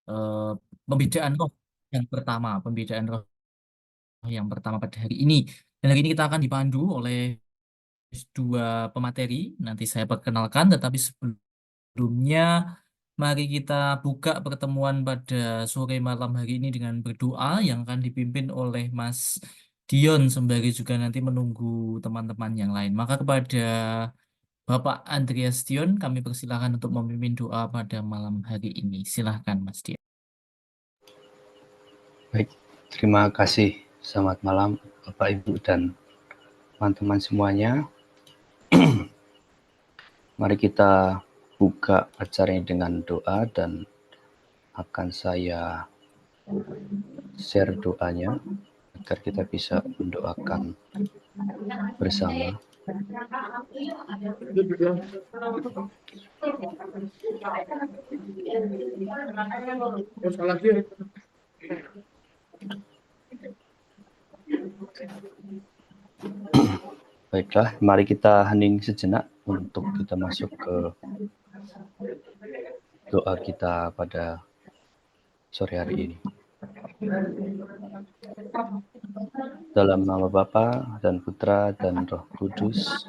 eh, pembedaan roh pembedaan roh yang pertama pada hari ini. Dan hari ini kita akan dipandu oleh dua pemateri. Nanti saya perkenalkan, tetapi sebelumnya mari kita buka pertemuan pada sore malam hari ini dengan berdoa yang akan dipimpin oleh Mas Dion, sembari juga nanti menunggu teman-teman yang lain. Maka kepada Bapak Andreas Dion, kami persilahkan untuk memimpin doa pada malam hari ini. Silahkan, Mas Dion. Baik, terima kasih. Selamat malam Bapak, Ibu, dan teman-teman semuanya. Mari kita buka acaranya dengan doa dan akan saya share doanya agar kita bisa mendoakan bersama. Baiklah, mari kita hening sejenak untuk kita masuk ke doa kita pada sore hari ini. Dalam nama Bapa dan Putra dan Roh Kudus.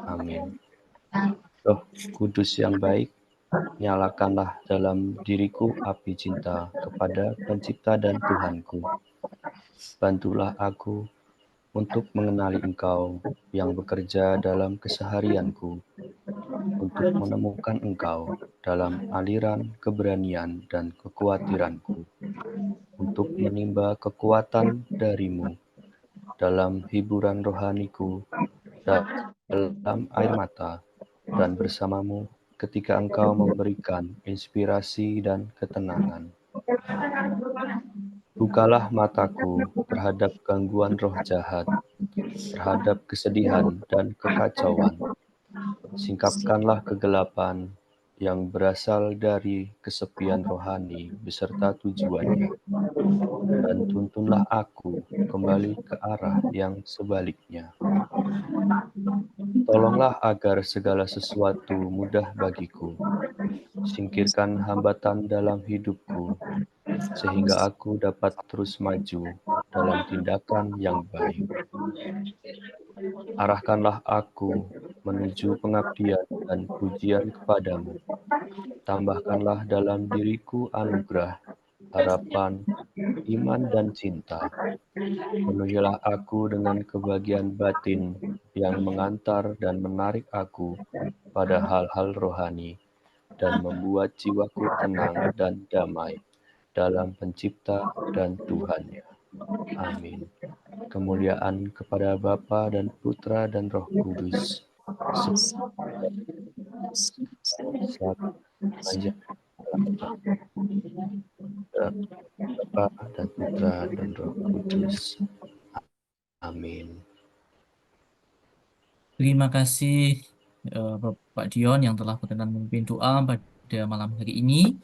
Amin. Roh Kudus yang baik, nyalakanlah dalam diriku api cinta kepada Pencipta dan Tuhanku. Bantulah aku untuk mengenali Engkau yang bekerja dalam keseharianku, untuk menemukan Engkau dalam aliran keberanian dan kekhawatiranku, untuk menimba kekuatan darimu dalam hiburan rohaniku, dalam air mata, dan bersamamu ketika Engkau memberikan inspirasi dan ketenangan. Bukalah mataku terhadap gangguan roh jahat, terhadap kesedihan dan kekacauan. Singkapkanlah kegelapan yang berasal dari kesepian rohani beserta tujuannya, dan tuntunlah aku kembali ke arah yang sebaliknya. Tolonglah agar segala sesuatu mudah bagiku. Singkirkan hambatan dalam hidupku, sehingga aku dapat terus maju dalam tindakan yang baik. Arahkanlah aku menuju pengabdian dan pujian kepadamu. Tambahkanlah dalam diriku anugerah, harapan, iman, dan cinta. Penuhilah aku dengan kebahagiaan batin yang mengantar dan menarik aku pada hal-hal rohani dan membuat jiwaku tenang dan damai dalam Pencipta dan Tuhannya. Amin. Kemuliaan kepada Bapa dan Putra dan Roh Kudus, saat aja Bapa dan Putra dan Roh Kudus. Amin. Terima kasih Bapak Dion yang telah berkenan memimpin doa pada malam hari ini.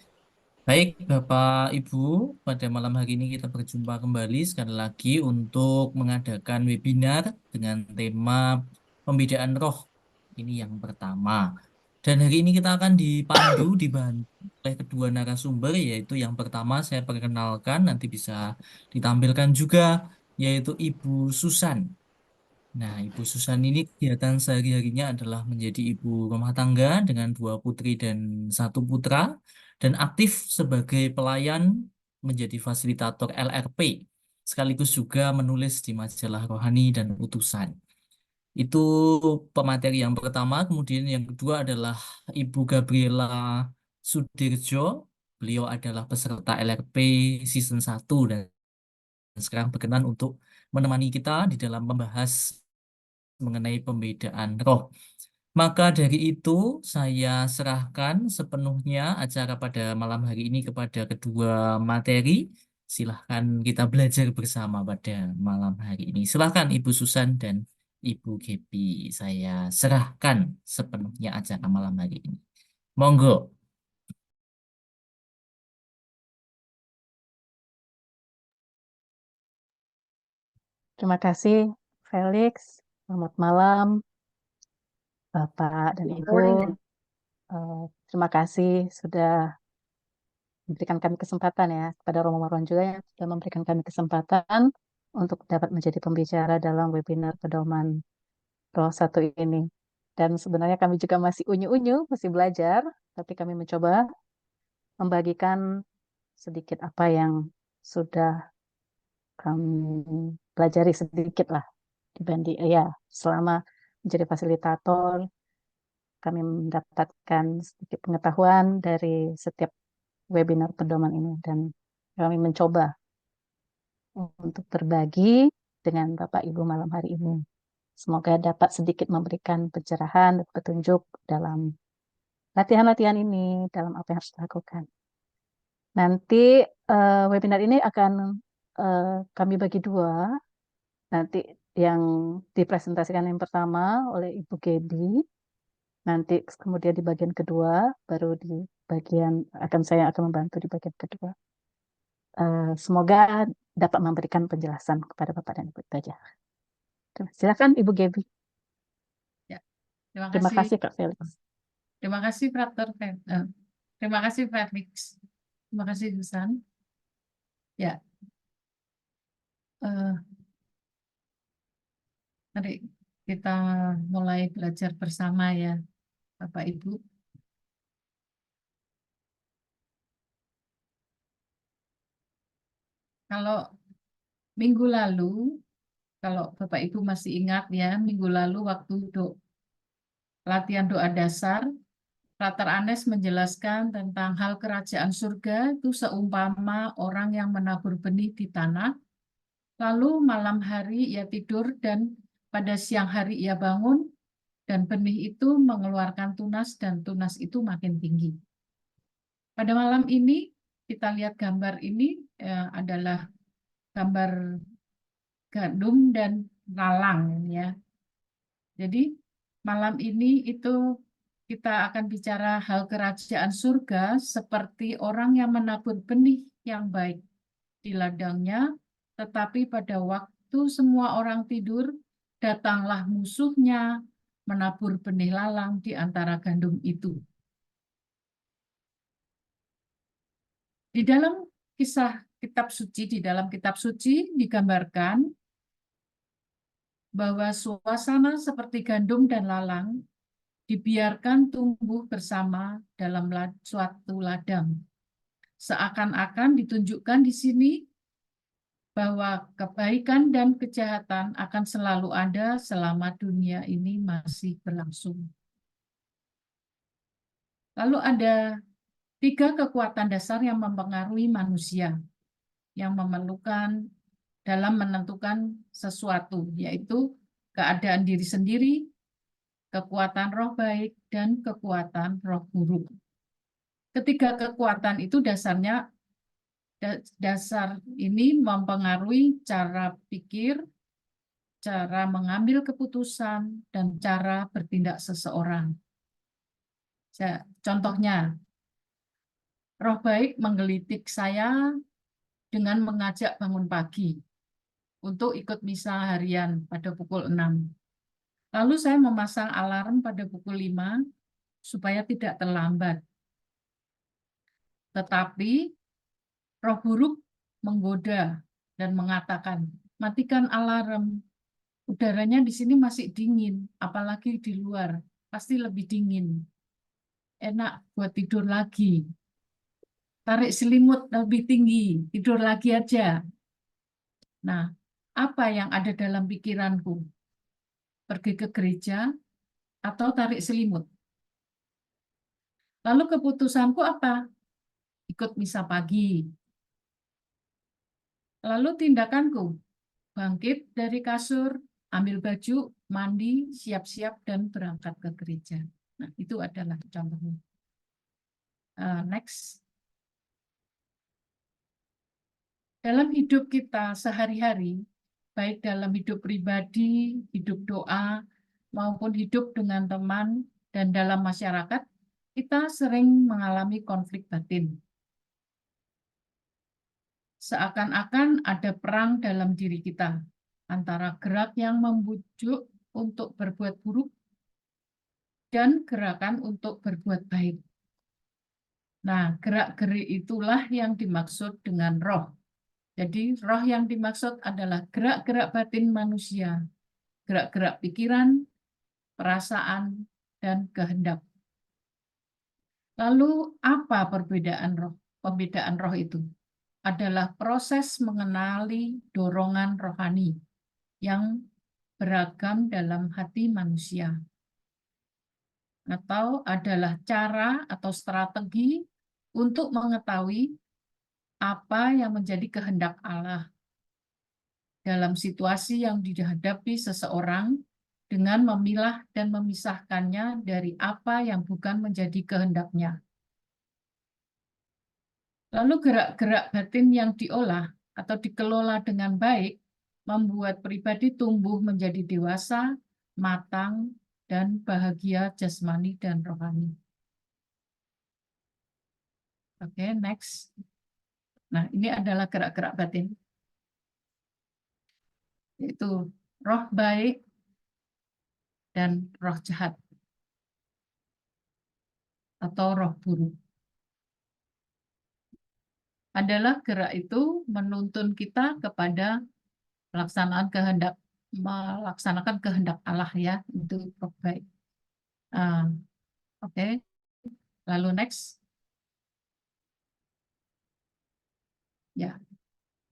Baik, Bapak Ibu, pada malam hari ini kita berjumpa kembali sekali lagi untuk mengadakan webinar dengan tema pembedaan roh. Ini yang pertama. Dan hari ini kita akan dibantu oleh kedua narasumber, yaitu yang pertama saya perkenalkan, nanti bisa ditampilkan juga, yaitu Ibu Susan. Nah, Ibu Susan ini kegiatan sehari-harinya adalah menjadi ibu rumah tangga dengan 2 putri dan 1 putra, dan aktif sebagai pelayan menjadi fasilitator LRP, sekaligus juga menulis di majalah Rohani dan Utusan. Itu pemateri yang pertama. Kemudian yang kedua adalah Ibu Gabriela Sudirjo. Beliau adalah peserta LRP season 1 dan sekarang berkenan untuk menemani kita di dalam membahas mengenai pembedaan roh. Maka dari itu, saya serahkan sepenuhnya acara pada malam hari ini kepada kedua materi. Silahkan kita belajar bersama pada malam hari ini. Silahkan Ibu Susan dan Ibu Gepi. Saya serahkan sepenuhnya acara malam hari ini. Monggo. Terima kasih, Felix. Selamat malam, Bapak dan Ibu. Terima kasih sudah memberikan kami kesempatan ya, kepada Romo Marwan juga yang sudah memberikan kami kesempatan untuk dapat menjadi pembicara dalam webinar pedoman Roh Satu ini. Dan sebenarnya kami juga masih unyu-unyu, masih belajar, tapi kami mencoba membagikan sedikit apa yang sudah kami pelajari sedikit lah dibanding ya selama menjadi fasilitator kami mendapatkan sedikit pengetahuan dari setiap webinar pedoman ini dan kami mencoba untuk berbagi dengan Bapak Ibu malam hari ini. Semoga dapat sedikit memberikan pencerahan dan petunjuk dalam latihan-latihan ini, dalam apa yang harus dilakukan. Nanti webinar ini akan kami bagi dua. Nanti yang dipresentasikan yang pertama oleh Ibu Gedi, nanti kemudian di bagian kedua, baru di bagian saya akan membantu di bagian kedua. Semoga dapat memberikan penjelasan kepada Bapak dan Ibu itu aja. Silakan Ibu Gedi. Ya, terima Terima kasih. kasih Kak Felix. Terima kasih Frater. Terima kasih Felix. Terima kasih Susan. Ya. Mari kita mulai belajar bersama ya, Bapak Ibu. Kalau minggu lalu, kalau Bapak Ibu masih ingat ya, minggu lalu waktu latihan doa dasar, Frater Anes menjelaskan tentang hal kerajaan surga itu seumpama orang yang menabur benih di tanah, lalu malam hari ia tidur dan pada siang hari ia bangun, dan benih itu mengeluarkan tunas dan tunas itu makin tinggi. Pada malam ini kita lihat gambar ini adalah gambar gandum dan lalang ya. Jadi malam ini itu kita akan bicara hal kerajaan surga seperti orang yang menabur benih yang baik di ladangnya, tetapi pada waktu semua orang tidur, datanglah musuhnya menabur benih lalang di antara gandum itu. Di dalam kisah kitab suci, di dalam kitab suci digambarkan bahwa suasana seperti gandum dan lalang dibiarkan tumbuh bersama dalam suatu ladang. Seakan-akan ditunjukkan di sini bahwa kebaikan dan kejahatan akan selalu ada selama dunia ini masih berlangsung. Lalu ada 3 kekuatan dasar yang mempengaruhi manusia, yang memerlukan dalam menentukan sesuatu, yaitu keadaan diri sendiri, kekuatan roh baik, dan kekuatan roh buruk. Ketiga kekuatan itu dasar ini mempengaruhi cara pikir, cara mengambil keputusan, dan cara bertindak seseorang. Contohnya, roh baik menggelitik saya dengan mengajak bangun pagi untuk ikut misa harian pada pukul 6. Lalu saya memasang alarm pada pukul 5 supaya tidak terlambat. Tetapi roh buruk menggoda dan mengatakan, matikan alarm. Udaranya di sini masih dingin, apalagi di luar, pasti lebih dingin. Enak buat tidur lagi. Tarik selimut lebih tinggi, tidur lagi aja. Nah, apa yang ada dalam pikiranku? Pergi ke gereja atau tarik selimut? Lalu keputusanku apa? Ikut misa pagi. Lalu tindakanku, bangkit dari kasur, ambil baju, mandi, siap-siap, dan berangkat ke gereja. Nah, itu adalah contohnya. Next. Dalam hidup kita sehari-hari, baik dalam hidup pribadi, hidup doa, maupun hidup dengan teman dan dalam masyarakat, kita sering mengalami konflik batin. Seakan-akan ada perang dalam diri kita, antara gerak yang membujuk untuk berbuat buruk dan gerakan untuk berbuat baik. Nah, gerak-gerik itulah yang dimaksud dengan roh. Jadi roh yang dimaksud adalah gerak-gerak batin manusia, gerak-gerak pikiran, perasaan, dan kehendak. Lalu apa perbedaan roh? Pembedaan roh itu adalah proses mengenali dorongan rohani yang beragam dalam hati manusia, atau adalah cara atau strategi untuk mengetahui apa yang menjadi kehendak Allah dalam situasi yang dihadapi seseorang dengan memilah dan memisahkannya dari apa yang bukan menjadi kehendaknya. Lalu gerak-gerak batin yang diolah atau dikelola dengan baik membuat pribadi tumbuh menjadi dewasa, matang, dan bahagia jasmani dan rohani. Oke, next. Nah, ini adalah gerak-gerak batin. Yaitu roh baik dan roh jahat atau roh buruk. Adalah gerak itu menuntun kita kepada melaksanakan kehendak Allah ya, itu roh baik. Oke. Lalu next. Ya.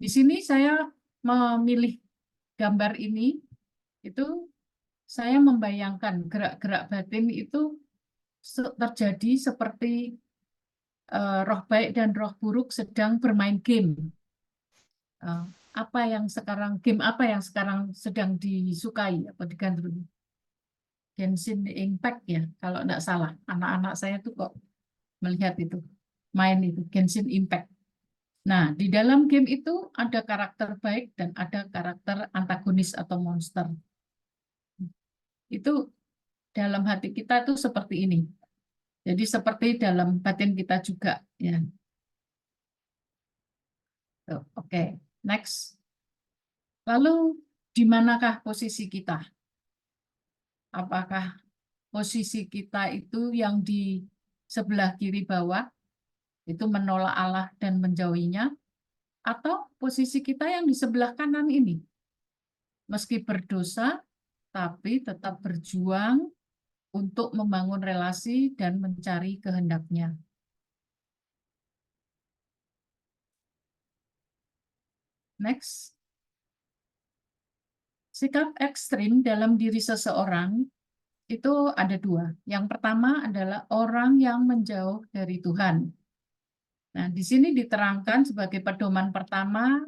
Di sini saya memilih gambar ini, itu saya membayangkan gerak-gerak batin itu terjadi seperti roh baik dan roh buruk sedang bermain game. Game apa yang sekarang sedang disukai atau digandrungi? Genshin Impact ya, kalau tidak salah. Anak-anak saya tuh kok melihat itu, main itu, Genshin Impact. Nah, di dalam game itu ada karakter baik dan ada karakter antagonis atau monster. Itu dalam hati kita itu seperti ini. Jadi seperti dalam batin kita juga ya. Oke, next. Lalu di manakah posisi kita? Apakah posisi kita itu yang di sebelah kiri bawah itu menolak Allah dan menjauhinya, atau posisi kita yang di sebelah kanan ini meski berdosa tapi tetap berjuang untuk membangun relasi dan mencari kehendaknya. Next. Sikap ekstrim dalam diri seseorang itu ada dua. Yang pertama adalah orang yang menjauh dari Tuhan. Nah, di sini diterangkan sebagai pedoman pertama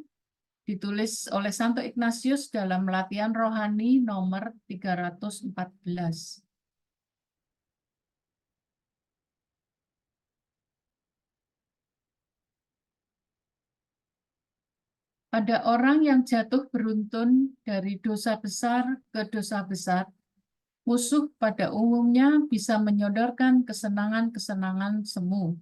ditulis oleh Santo Ignatius dalam Latihan Rohani nomor 314. Pada orang yang jatuh beruntun dari dosa besar ke dosa besar, musuh pada umumnya bisa menyodorkan kesenangan-kesenangan semu,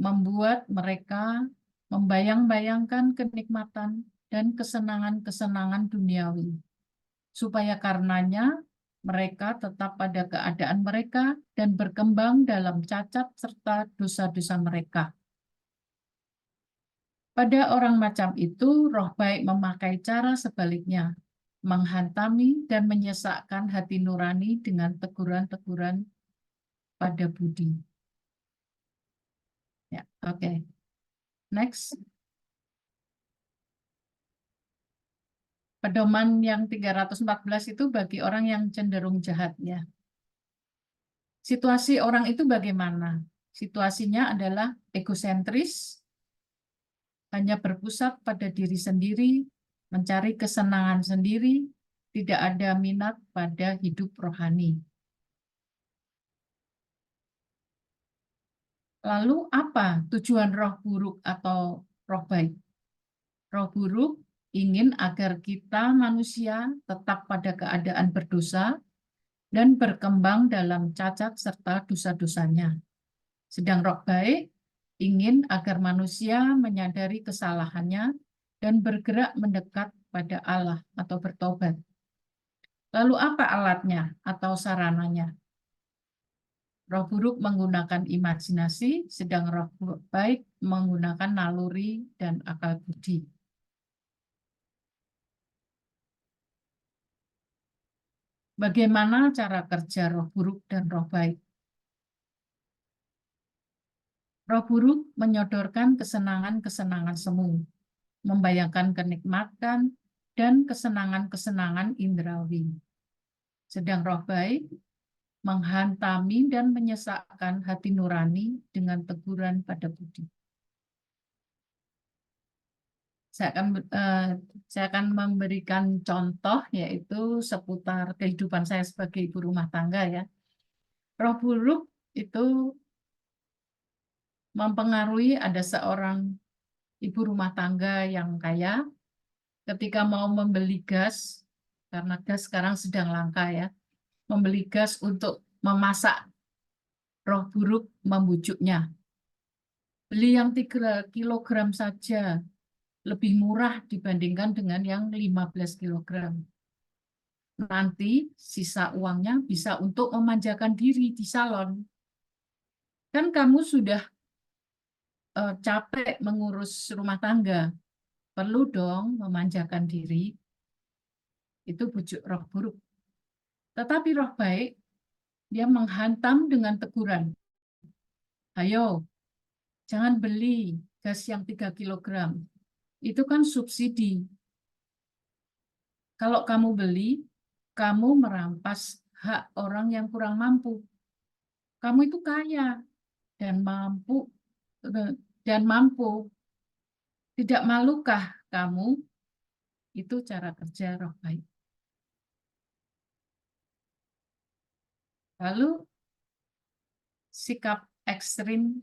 membuat mereka membayang-bayangkan kenikmatan dan kesenangan-kesenangan duniawi, supaya karenanya mereka tetap pada keadaan mereka dan berkembang dalam cacat serta dosa-dosa mereka. Pada orang macam itu, roh baik memakai cara sebaliknya, menghantami dan menyesakkan hati nurani dengan teguran-teguran pada budi. Ya, oke. Next. Pedoman yang 314 itu bagi orang yang cenderung jahat ya. Situasi orang itu bagaimana? Situasinya adalah egosentris, hanya berpusat pada diri sendiri, mencari kesenangan sendiri, tidak ada minat pada hidup rohani. Lalu apa tujuan roh buruk atau roh baik? Roh buruk ingin agar kita manusia tetap pada keadaan berdosa dan berkembang dalam cacat serta dosa-dosanya. Sedang roh baik ingin agar manusia menyadari kesalahannya dan bergerak mendekat pada Allah atau bertobat. Lalu apa alatnya atau sarananya? Roh buruk menggunakan imajinasi, sedang roh baik menggunakan naluri dan akal budi. Bagaimana cara kerja roh buruk dan roh baik? Roh buruk menyodorkan kesenangan-kesenangan semu, membayangkan kenikmatan dan kesenangan-kesenangan indrawi. Sedang roh baik menghantami dan menyesakkan hati nurani dengan teguran pada budi. Saya akan memberikan contoh, yaitu seputar kehidupan saya sebagai ibu rumah tangga ya. Roh buruk itu mempengaruhi ada seorang ibu rumah tangga yang kaya, ketika mau membeli gas, karena gas sekarang sedang langka ya, membeli gas untuk memasak, roh buruk membujuknya. Beli yang 3 kilogram saja, lebih murah dibandingkan dengan yang 15 kilogram. Nanti sisa uangnya bisa untuk memanjakan diri di salon. Kan kamu sudah capek mengurus rumah tangga, perlu dong memanjakan diri. Itu bujuk roh buruk. Tetapi roh baik, dia menghantam dengan teguran. Ayo, jangan beli gas yang 3 kilogram. Itu kan subsidi. Kalau kamu beli, kamu merampas hak orang yang kurang mampu. Kamu itu kaya dan mampu. Tidak malukah kamu? Itu cara kerja roh baik. Lalu sikap ekstrim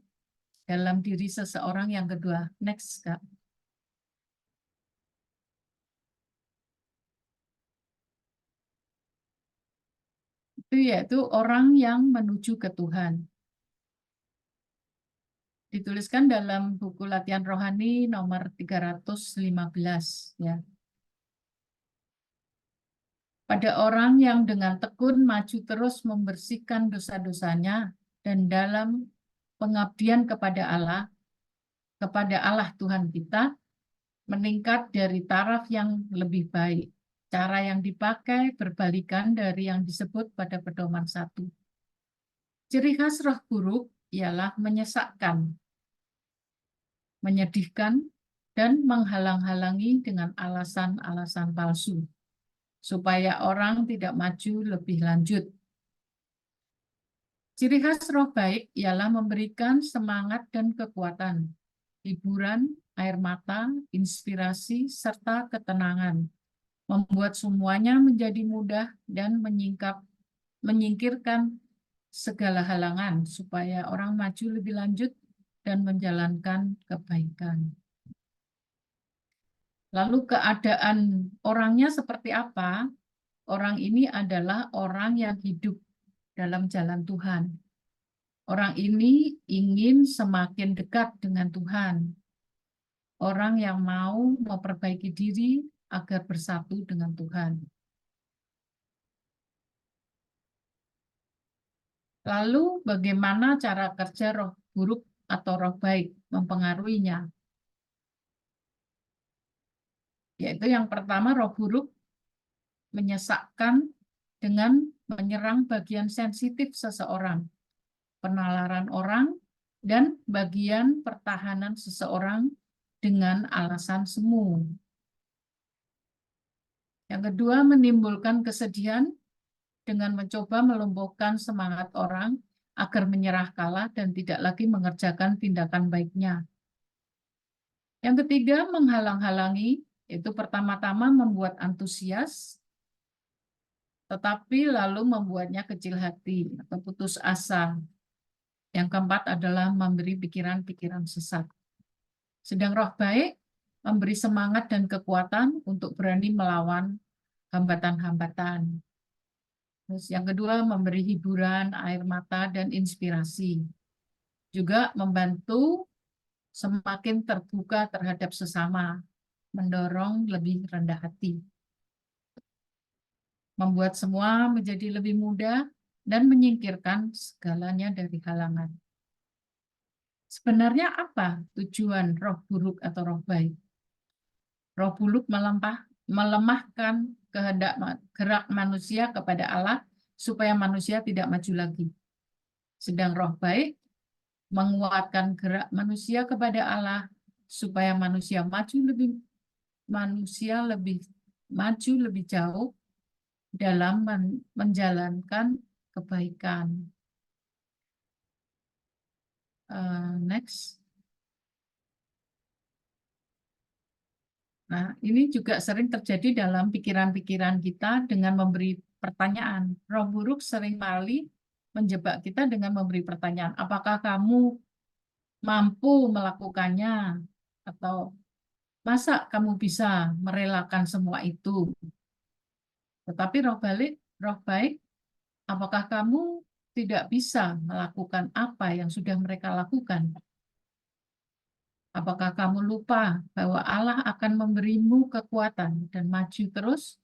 dalam diri seseorang yang kedua. Next, Kak. Itu yaitu orang yang menuju ke Tuhan. Dituliskan dalam buku latihan rohani nomor 315 ya. Pada orang yang dengan tekun maju terus membersihkan dosa-dosanya dan dalam pengabdian kepada Allah Tuhan kita, meningkat dari taraf yang lebih baik. Cara yang dipakai berbalikan dari yang disebut pada pedoman 1. Ciri khas roh buruk ialah menyesakkan, menyedihkan, dan menghalang-halangi dengan alasan-alasan palsu, supaya orang tidak maju lebih lanjut. Ciri khas roh baik ialah memberikan semangat dan kekuatan, hiburan, air mata, inspirasi, serta ketenangan, membuat semuanya menjadi mudah dan menyingkirkan segala halangan supaya orang maju lebih lanjut dan menjalankan kebaikan. Lalu keadaan orangnya seperti apa? Orang ini adalah orang yang hidup dalam jalan Tuhan. Orang ini ingin semakin dekat dengan Tuhan. Orang yang mau memperbaiki diri agar bersatu dengan Tuhan. Lalu bagaimana cara kerja roh buruk atau roh baik mempengaruhinya? Yaitu yang pertama, roh buruk menyesakkan dengan menyerang bagian sensitif seseorang, penalaran orang, dan bagian pertahanan seseorang dengan alasan semu. Yang kedua, menimbulkan kesedihan dengan mencoba melumpuhkan semangat orang agar menyerah kalah dan tidak lagi mengerjakan tindakan baiknya. Yang ketiga, menghalang-halangi, itu pertama-tama membuat antusias, tetapi lalu membuatnya kecil hati atau putus asa. Yang keempat adalah memberi pikiran-pikiran sesat. Sedang roh baik memberi semangat dan kekuatan untuk berani melawan hambatan-hambatan. Terus yang kedua, memberi hiburan, air mata, dan inspirasi. Juga membantu semakin terbuka terhadap sesama, mendorong lebih rendah hati. Membuat semua menjadi lebih mudah dan menyingkirkan segalanya dari halangan. Sebenarnya apa tujuan roh buruk atau roh baik? Roh buruk melemahkan kehendak gerak manusia kepada Allah supaya manusia tidak maju lagi. Sedang roh baik menguatkan gerak manusia kepada Allah supaya manusia lebih maju lebih jauh dalam menjalankan kebaikan. Next. Nah, ini juga sering terjadi dalam pikiran-pikiran kita dengan memberi pertanyaan. Roh buruk sering kali menjebak kita dengan memberi pertanyaan, apakah kamu mampu melakukannya? Atau masa kamu bisa merelakan semua itu? Tetapi roh baik, apakah kamu tidak bisa melakukan apa yang sudah mereka lakukan? Apakah kamu lupa bahwa Allah akan memberimu kekuatan dan maju terus?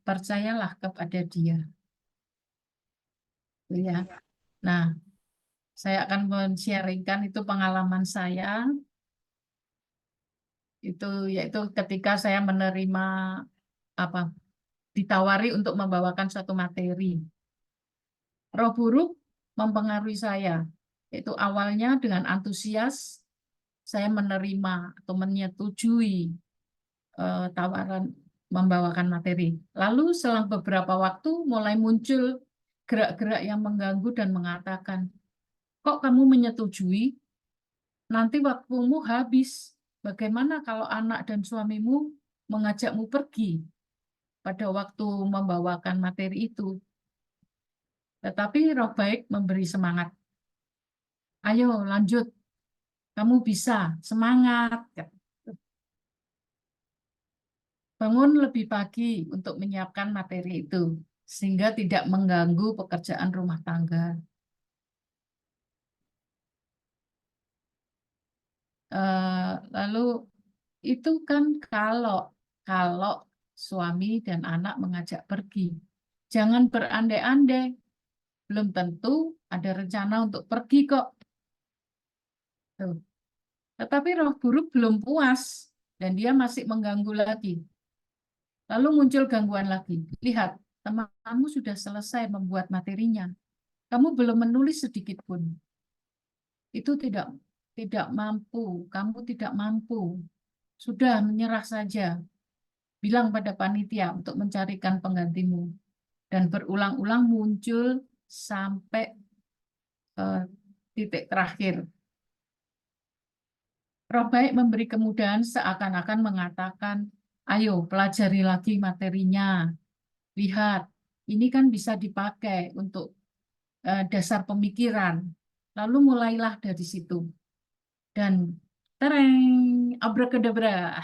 Percayalah kepada Dia. Ya. Nah, saya akan men-sharingkan itu pengalaman saya. Itu yaitu ketika saya menerima ditawari untuk membawakan suatu materi. Roh buruk mempengaruhi saya. Itu awalnya dengan antusias saya menerima atau menyetujui tawaran membawakan materi. Lalu selang beberapa waktu mulai muncul gerak-gerak yang mengganggu dan mengatakan, kok kamu menyetujui? Nanti waktumu habis. Bagaimana kalau anak dan suamimu mengajakmu pergi pada waktu membawakan materi itu? Tetapi roh baik memberi semangat. Ayo lanjut, kamu bisa, semangat. Bangun lebih pagi untuk menyiapkan materi itu, sehingga tidak mengganggu pekerjaan rumah tangga. Lalu itu kan kalau suami dan anak mengajak pergi. Jangan berandai-andai, belum tentu ada rencana untuk pergi kok. Tuh. Tetapi roh buruk belum puas dan dia masih mengganggu lagi. Lalu muncul gangguan lagi. Lihat, temanmu sudah selesai membuat materinya. Kamu belum menulis sedikit pun. Itu tidak mampu, kamu tidak mampu. Sudah menyerah saja. Bilang pada panitia untuk mencarikan penggantimu. Dan berulang-ulang muncul sampai titik terakhir. Roh baik memberi kemudahan seakan-akan mengatakan, ayo pelajari lagi materinya. Lihat, ini kan bisa dipakai untuk dasar pemikiran. Lalu mulailah dari situ. Dan tereng, abrakadabra,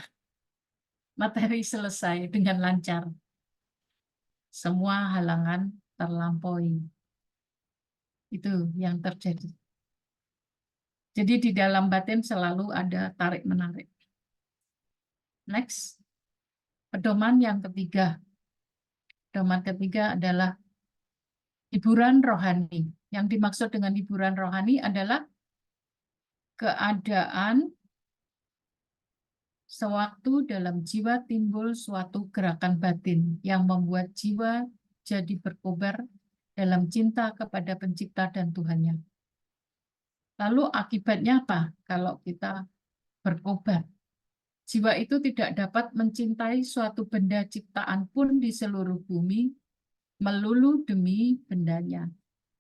materi selesai dengan lancar. Semua halangan terlampaui. Itu yang terjadi. Jadi di dalam batin selalu ada tarik-menarik. Next. Pedoman yang ketiga. Pedoman ketiga adalah hiburan rohani. Yang dimaksud dengan hiburan rohani adalah keadaan sewaktu dalam jiwa timbul suatu gerakan batin yang membuat jiwa jadi berkobar dalam cinta kepada pencipta dan Tuhannya. Lalu akibatnya apa kalau kita berkobar? Jiwa itu tidak dapat mencintai suatu benda ciptaan pun di seluruh bumi melulu demi bendanya,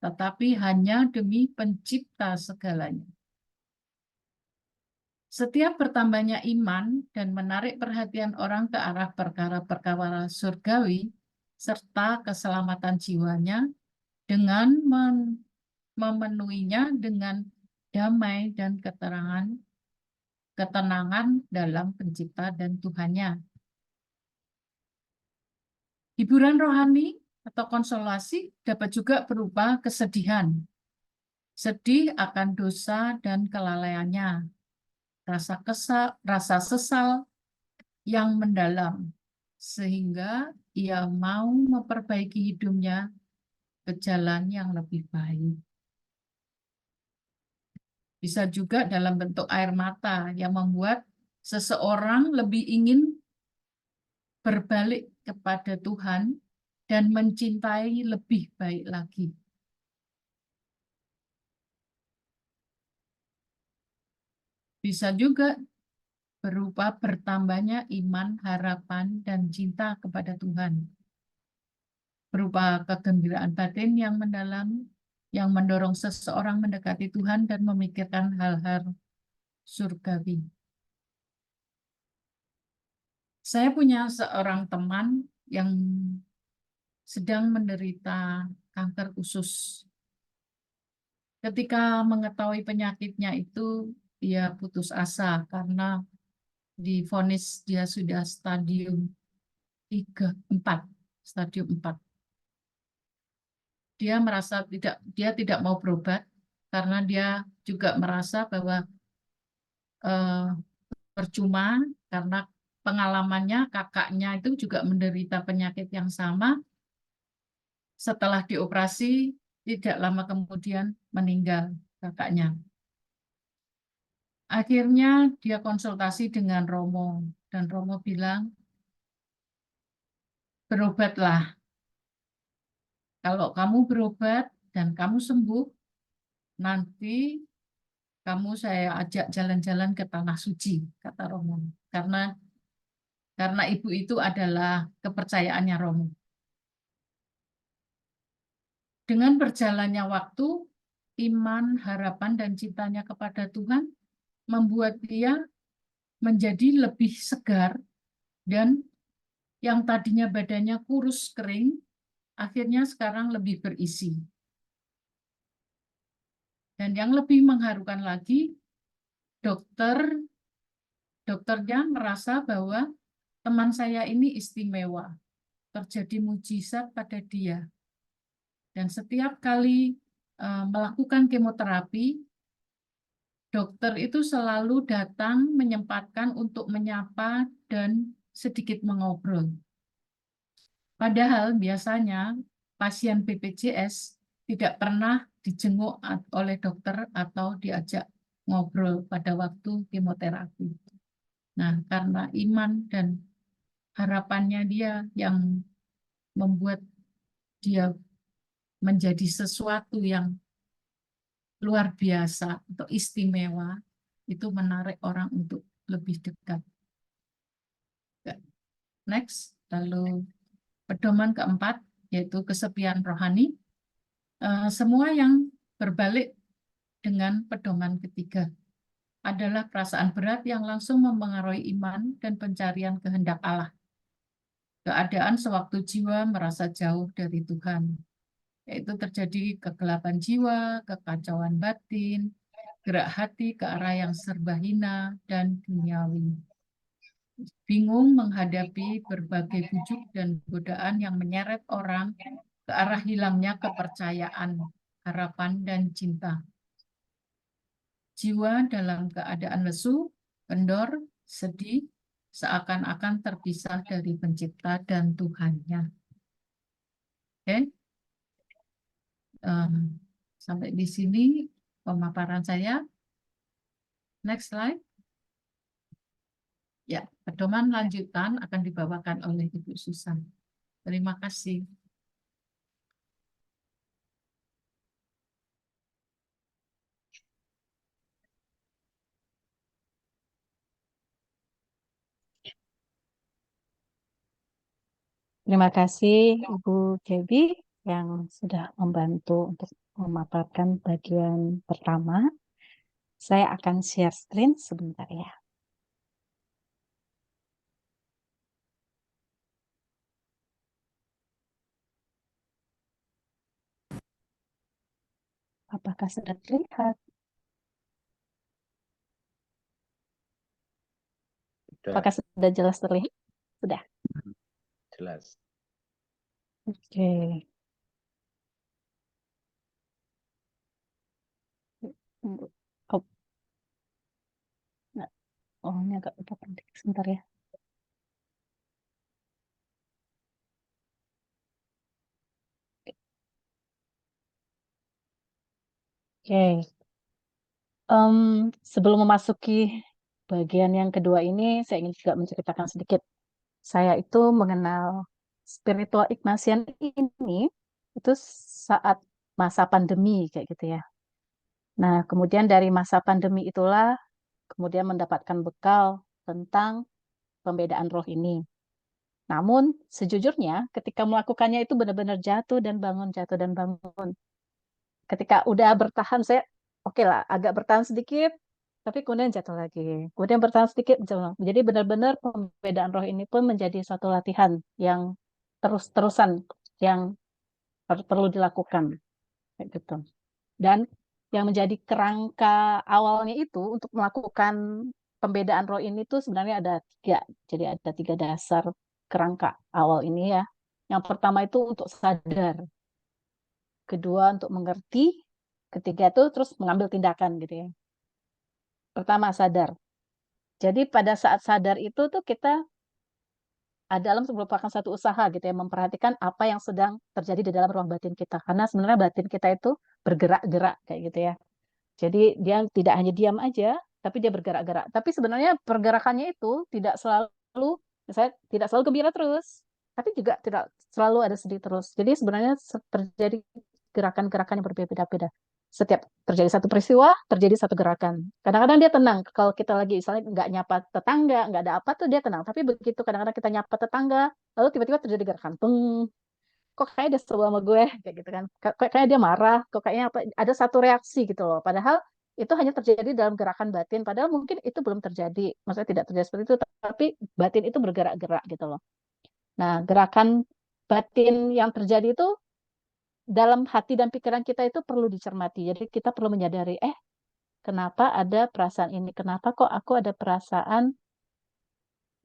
tetapi hanya demi pencipta segalanya. Setiap bertambahnya iman dan menarik perhatian orang ke arah perkara-perkara surgawi serta keselamatan jiwanya dengan memenuhinya dengan damai dan ketenangan dalam pencipta dan Tuhannya. Hiburan rohani atau konsolasi dapat juga berupa kesedihan. Sedih akan dosa dan kelalaiannya. Rasa sesal yang mendalam. Sehingga ia mau memperbaiki hidupnya ke jalan yang lebih baik. Bisa juga dalam bentuk air mata yang membuat seseorang lebih ingin berbalik kepada Tuhan dan mencintai lebih baik lagi. Bisa juga berupa bertambahnya iman, harapan, dan cinta kepada Tuhan. Berupa kegembiraan batin yang mendalam, yang mendorong seseorang mendekati Tuhan dan memikirkan hal-hal surgawi. Saya punya seorang teman yang sedang menderita kanker usus. Ketika mengetahui penyakitnya itu, dia putus asa karena divonis dia sudah stadium 3, 4, stadium 4. Dia tidak mau berobat karena dia juga merasa bahwa eh, percuma karena pengalamannya kakaknya itu juga menderita penyakit yang sama. Setelah dioperasi, tidak lama kemudian meninggal kakaknya. Akhirnya dia konsultasi dengan Romo, dan Romo bilang, berobatlah. Kalau kamu berobat dan kamu sembuh, nanti kamu saya ajak jalan-jalan ke Tanah Suci, kata Romo. Karena ibu itu adalah kepercayaannya Romo. Dengan berjalannya waktu, iman, harapan, dan cintanya kepada Tuhan membuat dia menjadi lebih segar dan yang tadinya badannya kurus kering, akhirnya sekarang lebih berisi. Dan yang lebih mengharukan lagi, dokternya merasa bahwa teman saya ini istimewa, terjadi mujizat pada dia. Dan setiap kali melakukan kemoterapi, dokter itu selalu datang menyempatkan untuk menyapa dan sedikit mengobrol. Padahal biasanya pasien BPJS tidak pernah dijenguk oleh dokter atau diajak ngobrol pada waktu kemoterapi. Nah, karena iman dan harapannya dia yang membuat dia menjadi sesuatu yang luar biasa atau istimewa, itu menarik orang untuk lebih dekat. Next, lalu pedoman keempat, yaitu kesepian rohani. Semua yang berbalik dengan pedoman ketiga adalah perasaan berat yang langsung mempengaruhi iman dan pencarian kehendak Allah. Keadaan sewaktu jiwa merasa jauh dari Tuhan, yaitu terjadi kegelapan jiwa, kekacauan batin, gerak hati ke arah yang serba hina dan duniawi. Bingung menghadapi berbagai bujuk dan godaan yang menyeret orang ke arah hilangnya kepercayaan, harapan, dan cinta. Jiwa dalam keadaan lesu, kendor, sedih, seakan-akan terpisah dari pencipta dan Tuhannya. Oke, sampai di sini pemaparan saya. Next slide. Ya, pedoman lanjutan akan dibawakan oleh Ibu Susan. Terima kasih. Terima kasih Ibu Debbie yang sudah membantu untuk memaparkan bagian pertama. Saya akan share screen sebentar ya. Apakah sudah terlihat? Apakah sudah jelas terlihat? Sudah. Jelas. Oke. Oh, enggak. Oh, ini agak lupa penting. Sebentar ya. Oke. Sebelum memasuki bagian yang kedua ini, saya ingin juga menceritakan sedikit. Saya itu mengenal spiritual Ignatian ini itu saat masa pandemi kayak gitu ya. Nah, kemudian dari masa pandemi itulah kemudian mendapatkan bekal tentang pembedaan roh ini. Namun sejujurnya ketika melakukannya itu benar-benar jatuh dan bangun. Ketika udah bertahan saya oke lah agak bertahan sedikit tapi kemudian jatuh lagi. Kemudian bertahan sedikit jatuh. Jadi benar-benar pembedaan roh ini pun menjadi suatu latihan yang terus-terusan yang perlu dilakukan kayak gitu. Dan yang menjadi kerangka awalnya itu untuk melakukan pembedaan roh ini tuh sebenarnya ada tiga. Jadi ada tiga dasar kerangka awal ini ya. Yang pertama itu untuk sadar, kedua untuk mengerti, ketiga itu terus mengambil tindakan gitu ya. Pertama sadar. Jadi pada saat sadar itu tuh kita dalam merupakan satu usaha gitu ya memperhatikan apa yang sedang terjadi di dalam ruang batin kita karena sebenarnya batin kita itu bergerak-gerak kayak gitu ya. Jadi dia tidak hanya diam aja, tapi dia bergerak-gerak. Tapi sebenarnya pergerakannya itu tidak selalu, saya tidak selalu gembira terus, tapi juga tidak selalu ada sedih terus. Jadi sebenarnya terjadi gerakan-gerakan yang berbeda-beda. Setiap terjadi satu peristiwa, terjadi satu gerakan. Kadang-kadang dia tenang. Kalau kita lagi misalnya nggak nyapa tetangga, nggak ada apa tuh dia tenang. Tapi begitu kadang-kadang kita nyapa tetangga, lalu tiba-tiba terjadi gerakan. Peng, kok kayak dia sebel sama gue kayak gitu kan kayak dia marah kok kayaknya apa ada satu reaksi gitu loh padahal itu hanya terjadi dalam gerakan batin padahal mungkin itu belum terjadi maksudnya tidak terjadi seperti itu tapi batin itu bergerak-gerak gitu loh nah gerakan batin yang terjadi itu dalam hati dan pikiran kita itu perlu dicermati jadi kita perlu menyadari kenapa ada perasaan ini kenapa kok aku ada perasaan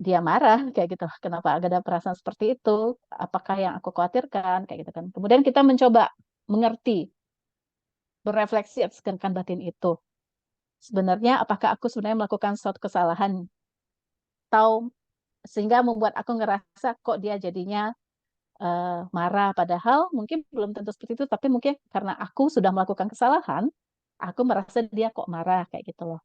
dia marah kayak gitu. Kenapa ada perasaan seperti itu? Apakah yang aku khawatirkan kayak gitu kan. Kemudian kita mencoba mengerti, berefleksi atas gerakan batin itu. Sebenarnya apakah aku sebenarnya melakukan suatu kesalahan atau sehingga membuat aku ngerasa kok dia jadinya marah padahal mungkin belum tentu seperti itu tapi mungkin karena aku sudah melakukan kesalahan, aku merasa dia kok marah kayak gitu loh.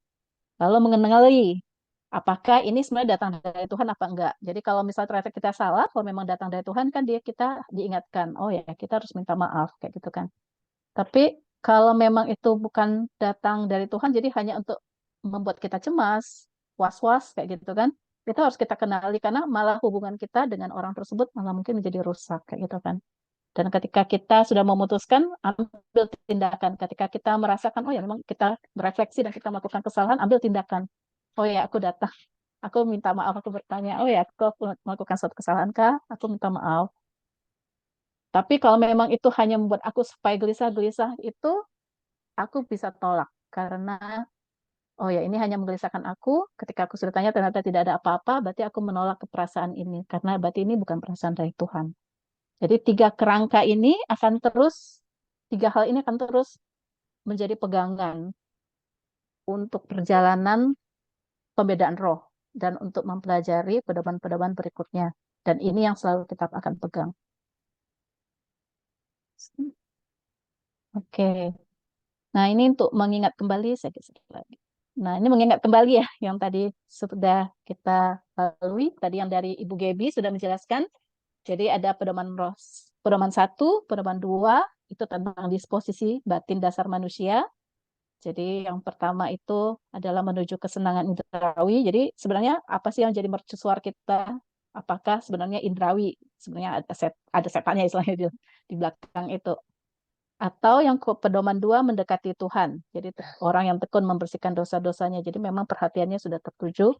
Lalu mengenali apakah ini sebenarnya datang dari Tuhan apa enggak. Jadi kalau misalnya ternyata kita salah, kalau memang datang dari Tuhan kan dia kita diingatkan, oh ya kita harus minta maaf kayak gitu kan. Tapi kalau memang itu bukan datang dari Tuhan, jadi hanya untuk membuat kita cemas, was-was kayak gitu kan. Itu harus kita kenali karena malah hubungan kita dengan orang tersebut malah mungkin menjadi rusak kayak gitu kan. Dan ketika kita sudah memutuskan, ambil tindakan. Ketika kita merasakan, oh ya memang kita berefleksi dan kita melakukan kesalahan, ambil tindakan. Oh ya, aku datang. Aku minta maaf, aku bertanya, oh ya, aku melakukan suatu kesalahan kah? Aku minta maaf. Tapi kalau memang itu hanya membuat aku supaya gelisah-gelisah, itu aku bisa tolak. Karena, oh ya, ini hanya menggelisahkan aku. Ketika aku sudah tanya, ternyata tidak ada apa-apa, berarti aku menolak keperasaan ini. Karena berarti ini bukan perasaan dari Tuhan. Jadi tiga kerangka ini akan terus, tiga hal ini akan terus menjadi pegangan untuk perjalanan pembedaan roh dan untuk mempelajari pedoman-pedoman berikutnya. Dan ini yang selalu kita akan pegang. Oke. Nah, ini untuk mengingat kembali sedikit lagi. Nah, ini mengingat kembali ya yang tadi sudah kita lalui. Tadi yang dari Ibu Gebi sudah menjelaskan. Jadi ada pedoman roh, pedoman satu, pedoman dua, itu tentang disposisi batin dasar manusia. Jadi yang pertama itu adalah menuju kesenangan indrawi. Jadi sebenarnya apa sih yang jadi mercusuar kita? Apakah sebenarnya indrawi? Sebenarnya ada setannya istilahnya di belakang itu. Atau yang pedoman dua mendekati Tuhan. Jadi orang yang tekun membersihkan dosa-dosanya. Jadi memang perhatiannya sudah tertuju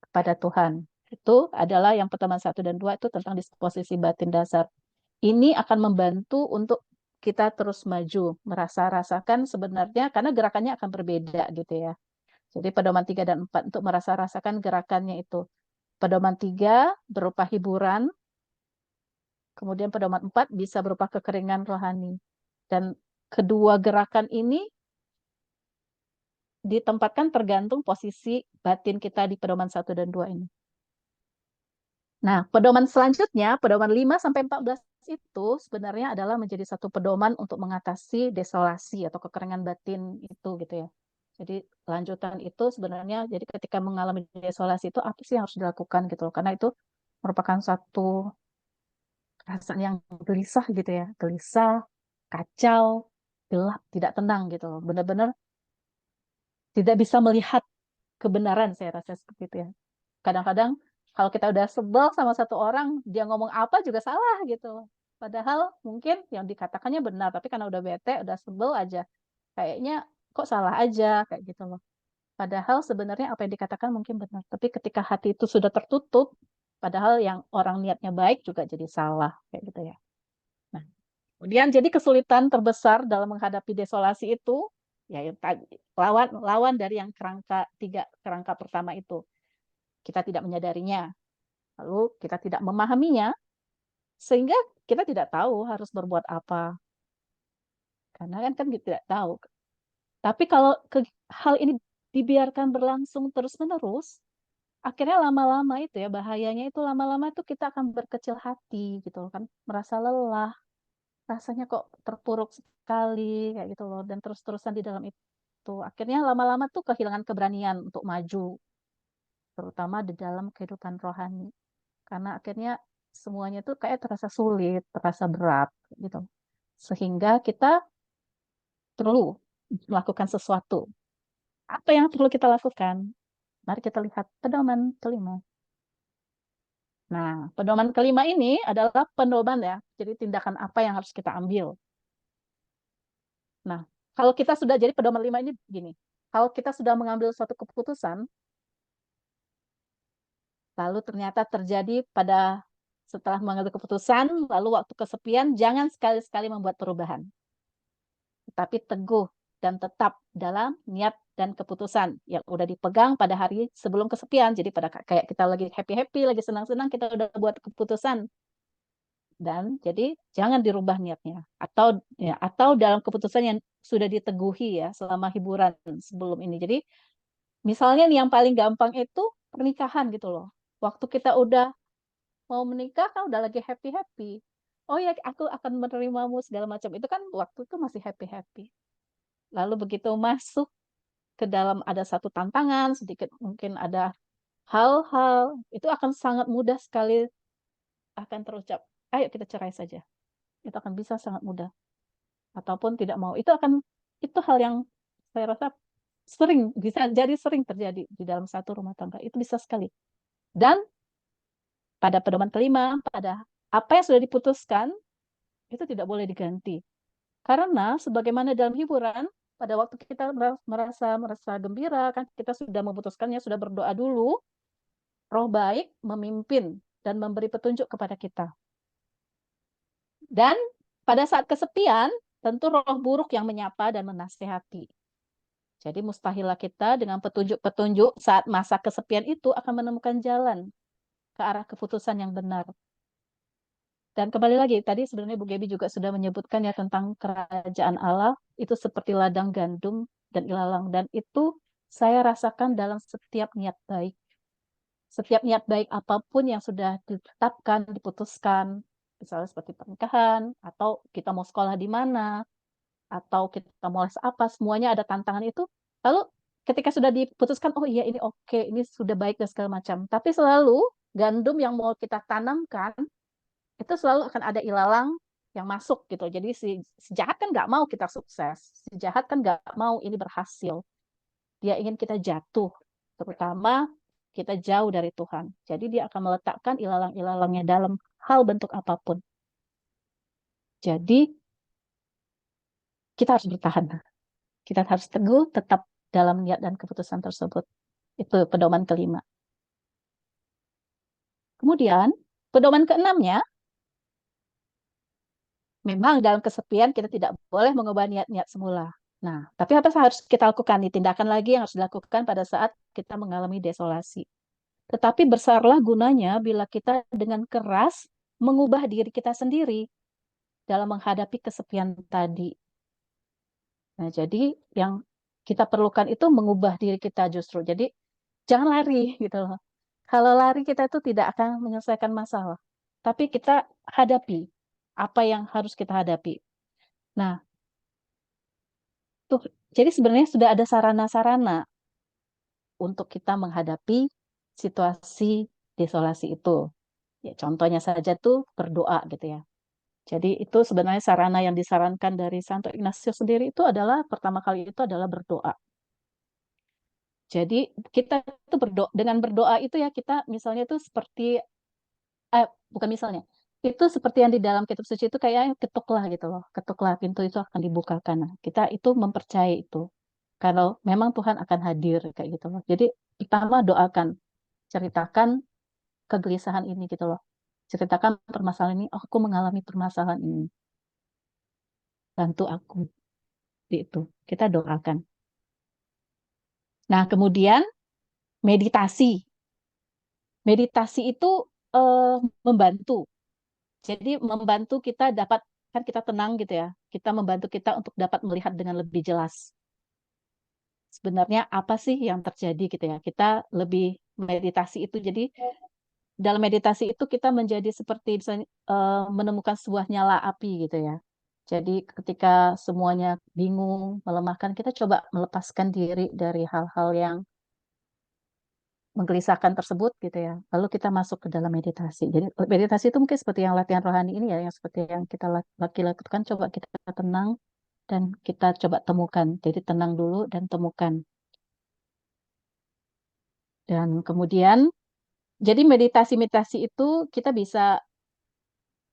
kepada Tuhan. Itu adalah yang pertama satu dan dua itu tentang disposisi batin dasar. Ini akan membantu untuk kita terus maju, merasa rasakan sebenarnya karena gerakannya akan berbeda gitu ya. Jadi pedoman 3 dan 4 untuk merasa rasakan gerakannya itu. Pedoman 3 berupa hiburan, kemudian pedoman 4 bisa berupa kekeringan rohani. Dan kedua gerakan ini ditempatkan tergantung posisi batin kita di pedoman 1 dan 2 ini. Nah, pedoman selanjutnya, pedoman 5 sampai 14 itu sebenarnya adalah menjadi satu pedoman untuk mengatasi desolasi atau kekeringan batin itu gitu ya. Jadi lanjutan itu sebenarnya, jadi ketika mengalami desolasi itu apa sih yang harus dilakukan gitu loh. Karena itu merupakan satu perasaan yang gelisah gitu ya, gelisah, kacau, gelap, tidak tenang gitu loh. Benar-benar tidak bisa melihat kebenaran, saya rasa seperti itu ya. Kadang-kadang kalau kita udah sebel sama satu orang, dia ngomong apa juga salah gitu loh. Padahal mungkin yang dikatakannya benar, tapi karena udah bete, udah sebel aja, kayaknya kok salah aja kayak gitu loh. Padahal sebenarnya apa yang dikatakan mungkin benar, tapi ketika hati itu sudah tertutup, padahal yang orang niatnya baik juga jadi salah kayak gitu ya. Nah, kemudian jadi kesulitan terbesar dalam menghadapi desolasi itu ya yang lawan lawan dari yang tiga kerangka pertama itu. Kita tidak menyadarinya, lalu kita tidak memahaminya, sehingga kita tidak tahu harus berbuat apa. Karena kan kita tidak tahu. Tapi kalau hal ini dibiarkan berlangsung terus-menerus, akhirnya lama-lama itu ya bahayanya itu lama-lama itu kita akan berkecil hati gitu loh kan, merasa lelah, rasanya kok terpuruk sekali kayak gitu loh, dan terus-terusan di dalam itu. Akhirnya lama-lama tuh kehilangan keberanian untuk maju, terutama di dalam kehidupan rohani. Karena akhirnya semuanya tuh kayak terasa sulit, terasa berat gitu. Sehingga kita perlu melakukan sesuatu. Apa yang perlu kita lakukan? Mari kita lihat pedoman kelima. Nah, pedoman kelima ini adalah pedoman ya. Jadi tindakan apa yang harus kita ambil. Nah, kalau kita sudah jadi pedoman lima ini begini. Kalau kita sudah mengambil suatu keputusan, lalu ternyata terjadi pada setelah mengambil keputusan, lalu waktu kesepian, jangan sekali-sekali membuat perubahan. Tetapi teguh dan tetap dalam niat dan keputusan yang udah dipegang pada hari sebelum kesepian. Jadi pada kayak kita lagi happy-happy, lagi senang-senang, kita udah buat keputusan. Dan jadi jangan dirubah niatnya. Atau dalam keputusan yang sudah diteguhi ya selama hiburan sebelum ini. Jadi misalnya nih yang paling gampang itu pernikahan gitu loh. Waktu kita udah mau menikah kan udah lagi happy-happy. Oh ya, aku akan menerimamu segala macam. Itu kan waktu itu masih happy-happy. Lalu begitu masuk ke dalam ada satu tantangan, sedikit mungkin ada hal-hal, itu akan sangat mudah sekali akan terucap, ayo kita cerai saja. Itu akan bisa sangat mudah. Ataupun tidak mau. Itu hal yang saya rasa bisa jadi sering terjadi di dalam satu rumah tangga. Itu bisa sekali. Dan pada pedoman kelima, pada apa yang sudah diputuskan, itu tidak boleh diganti. Karena sebagaimana dalam hiburan, pada waktu kita merasa gembira, kan kita sudah memutuskannya, sudah berdoa dulu, roh baik memimpin dan memberi petunjuk kepada kita. Dan pada saat kesepian, tentu roh buruk yang menyapa dan menasihati. Jadi mustahillah kita dengan petunjuk-petunjuk saat masa kesepian itu akan menemukan jalan ke arah keputusan yang benar. Dan kembali lagi, tadi sebenarnya Bu Gebi juga sudah menyebutkan ya tentang kerajaan Allah, itu seperti ladang gandum dan ilalang. Dan itu saya rasakan dalam setiap niat baik. Setiap niat baik apapun yang sudah ditetapkan, diputuskan, misalnya seperti pernikahan, atau kita mau sekolah di mana, atau kita mau les apa, semuanya ada tantangan itu. Lalu ketika sudah diputuskan, oh iya ini oke, ini sudah baik dan segala macam. Tapi selalu gandum yang mau kita tanamkan, itu selalu akan ada ilalang yang masuk gitu. Jadi si jahat kan nggak mau kita sukses. Si jahat kan nggak mau ini berhasil. Dia ingin kita jatuh, terutama kita jauh dari Tuhan. Jadi dia akan meletakkan ilalang-ilalangnya dalam hal bentuk apapun. Jadi kita harus bertahan. Kita harus teguh tetap dalam niat dan keputusan tersebut. Itu pedoman kelima. Kemudian, pedoman keenamnya, memang dalam kesepian kita tidak boleh mengubah niat-niat semula. Nah, tapi apa harus kita lakukan? Nih, tindakan lagi yang harus dilakukan pada saat kita mengalami desolasi. Tetapi besarlah gunanya bila kita dengan keras mengubah diri kita sendiri dalam menghadapi kesepian tadi. Nah, jadi yang kita perlukan itu mengubah diri kita justru. Jadi jangan lari gitu loh. Kalau lari kita itu tidak akan menyelesaikan masalah. Tapi kita hadapi. apa yang harus kita hadapi. Nah, tuh jadi sebenarnya sudah ada sarana-sarana untuk kita menghadapi situasi desolasi itu. Ya, contohnya saja tuh berdoa gitu ya. Jadi itu sebenarnya sarana yang disarankan dari Santo Ignatius sendiri itu adalah pertama kali itu adalah berdoa. Jadi kita itu berdoa, dengan berdoa itu ya kita misalnya itu seperti bukan misalnya, itu seperti yang di dalam kitab suci itu kayak ketuklah gitu loh, ketuklah pintu itu akan dibukakan. Nah, kita itu mempercayai itu. Kalau memang Tuhan akan hadir kayak gitu loh. Jadi pertama doakan, ceritakan kegelisahan ini gitu loh. Ceritakan permasalahan ini, oh, aku mengalami permasalahan ini. Bantu aku. Itu. Kita doakan. Nah, kemudian meditasi. Meditasi itu eh, membantu. Jadi membantu kita dapat, kan kita tenang gitu ya. Kita membantu kita untuk dapat melihat dengan lebih jelas. Sebenarnya apa sih yang terjadi gitu ya. Kita lebih meditasi itu. Jadi dalam meditasi itu kita menjadi seperti misalnya, menemukan sebuah nyala api gitu ya. Jadi ketika semuanya bingung, melemahkan, kita coba melepaskan diri dari hal-hal yang menggelisahkan tersebut gitu ya. Lalu kita masuk ke dalam meditasi. Jadi meditasi itu mungkin seperti yang latihan rohani ini ya, yang seperti yang kita laki lakukan, coba kita tenang dan kita coba temukan. Jadi tenang dulu dan temukan. Dan kemudian, jadi meditasi-meditasi itu kita bisa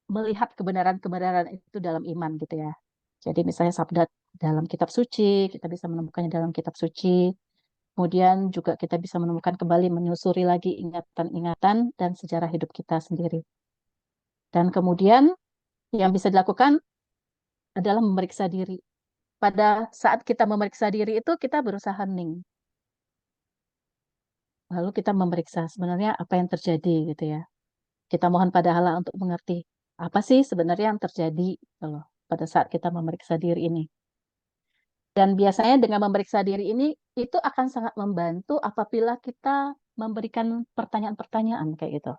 melihat kebenaran-kebenaran itu dalam iman gitu ya. Jadi misalnya sabda dalam kitab suci, kita bisa menemukannya dalam kitab suci. Kemudian juga kita bisa menemukan kembali, menyusuri lagi ingatan-ingatan dan sejarah hidup kita sendiri. Dan kemudian yang bisa dilakukan adalah memeriksa diri. Pada saat kita memeriksa diri itu kita berusaha hening. Lalu kita memeriksa sebenarnya apa yang terjadi gitu ya. Kita mohon pada Allah untuk mengerti apa sih sebenarnya yang terjadi gitu loh, pada saat kita memeriksa diri ini. Dan biasanya dengan memeriksa diri ini itu akan sangat membantu apabila kita memberikan pertanyaan-pertanyaan kayak gitu.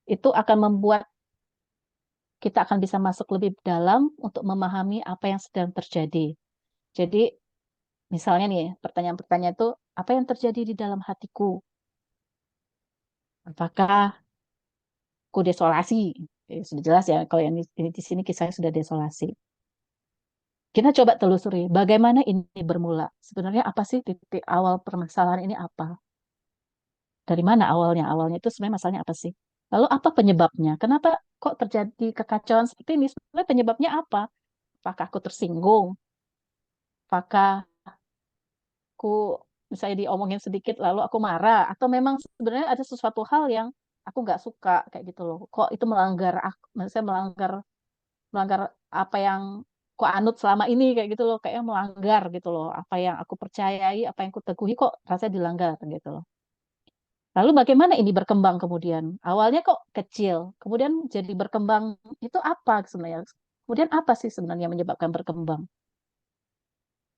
Itu akan membuat kita akan bisa masuk lebih dalam untuk memahami apa yang sedang terjadi. Jadi misalnya nih, pertanyaan-pertanyaan itu apa yang terjadi di dalam hatiku? Apakah aku desolasi? Sudah jelas ya kalau yang di sini kisahnya sudah desolasi. Kita coba telusuri bagaimana ini bermula. Sebenarnya apa sih titik awal permasalahan ini apa? Dari mana awalnya? Awalnya itu sebenarnya masalahnya apa sih? Lalu apa penyebabnya? Kenapa kok terjadi kekacauan seperti ini? Sebenarnya penyebabnya apa? Apakah aku tersinggung? Apakah aku misalnya diomongin sedikit lalu aku marah? Atau memang sebenarnya ada sesuatu hal yang aku nggak suka kayak gitu loh. Kok itu melanggar aku, misalnya melanggar melanggar apa yang ku anut selama ini kayak gitu loh, kayaknya melanggar gitu loh. Apa yang aku percayai, apa yang ku teguhi kok rasanya dilanggar gitu loh. Lalu bagaimana ini berkembang kemudian? Awalnya kok kecil, kemudian jadi berkembang itu apa sebenarnya? Kemudian apa sih sebenarnya yang menyebabkan berkembang?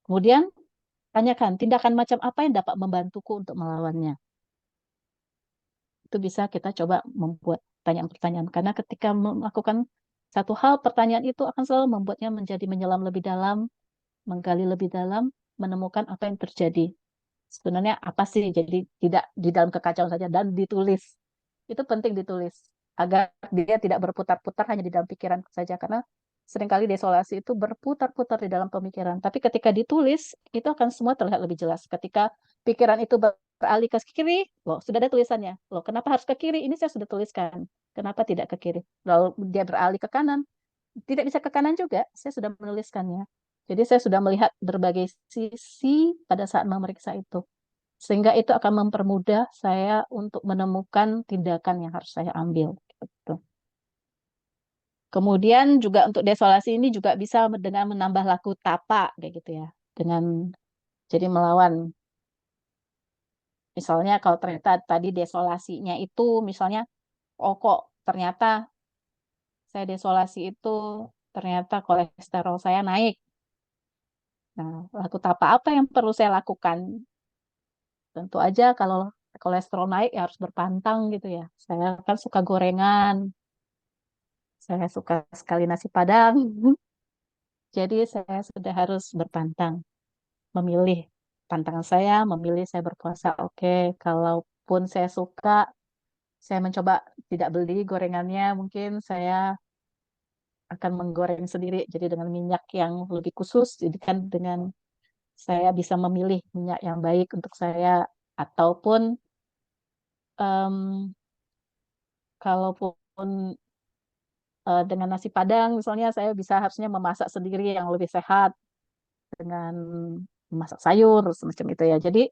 Kemudian tanyakan tindakan macam apa yang dapat membantuku untuk melawannya. Itu bisa kita coba membuat pertanyaan-pertanyaan karena ketika melakukan satu hal, pertanyaan itu akan selalu membuatnya menjadi menyelam lebih dalam, menggali lebih dalam, menemukan apa yang terjadi. Sebenarnya apa sih? Jadi tidak di dalam kekacauan saja dan ditulis. Itu penting ditulis agar dia tidak berputar-putar hanya di dalam pikiran saja karena seringkali desolasi itu berputar-putar di dalam pemikiran. Tapi ketika ditulis itu akan semua terlihat lebih jelas. Ketika pikiran itu beralih ke kiri, loh sudah ada tulisannya. Loh kenapa harus ke kiri? Ini saya sudah tuliskan. Kenapa tidak ke kiri? Lalu dia beralih ke kanan. Tidak bisa ke kanan juga. Saya sudah menuliskannya. Jadi saya sudah melihat berbagai sisi pada saat memeriksa itu. Sehingga itu akan mempermudah saya untuk menemukan tindakan yang harus saya ambil. Gitu. Kemudian juga untuk desolasi ini juga bisa dengan menambah laku tapa kayak gitu ya. Dengan jadi melawan. Misalnya kalau ternyata tadi desolasinya itu misalnya oh kok ternyata saya desolasi itu ternyata kolesterol saya naik. Nah, laku tapa apa yang perlu saya lakukan? Tentu aja kalau kolesterol naik ya harus berpantang gitu ya. Saya kan suka gorengan, Saya suka sekali nasi Padang. Jadi saya sudah harus berpantang, memilih. Pantangan saya, memilih saya berpuasa. Oke, kalaupun saya suka, saya mencoba tidak beli gorengannya. Mungkin saya akan menggoreng sendiri. Jadi dengan minyak yang lebih khusus. Jadi kan dengan saya bisa memilih minyak yang baik untuk saya. Ataupun em, kalaupun dengan nasi Padang, misalnya saya bisa harusnya memasak sendiri yang lebih sehat dengan memasak sayur semacam itu ya. Jadi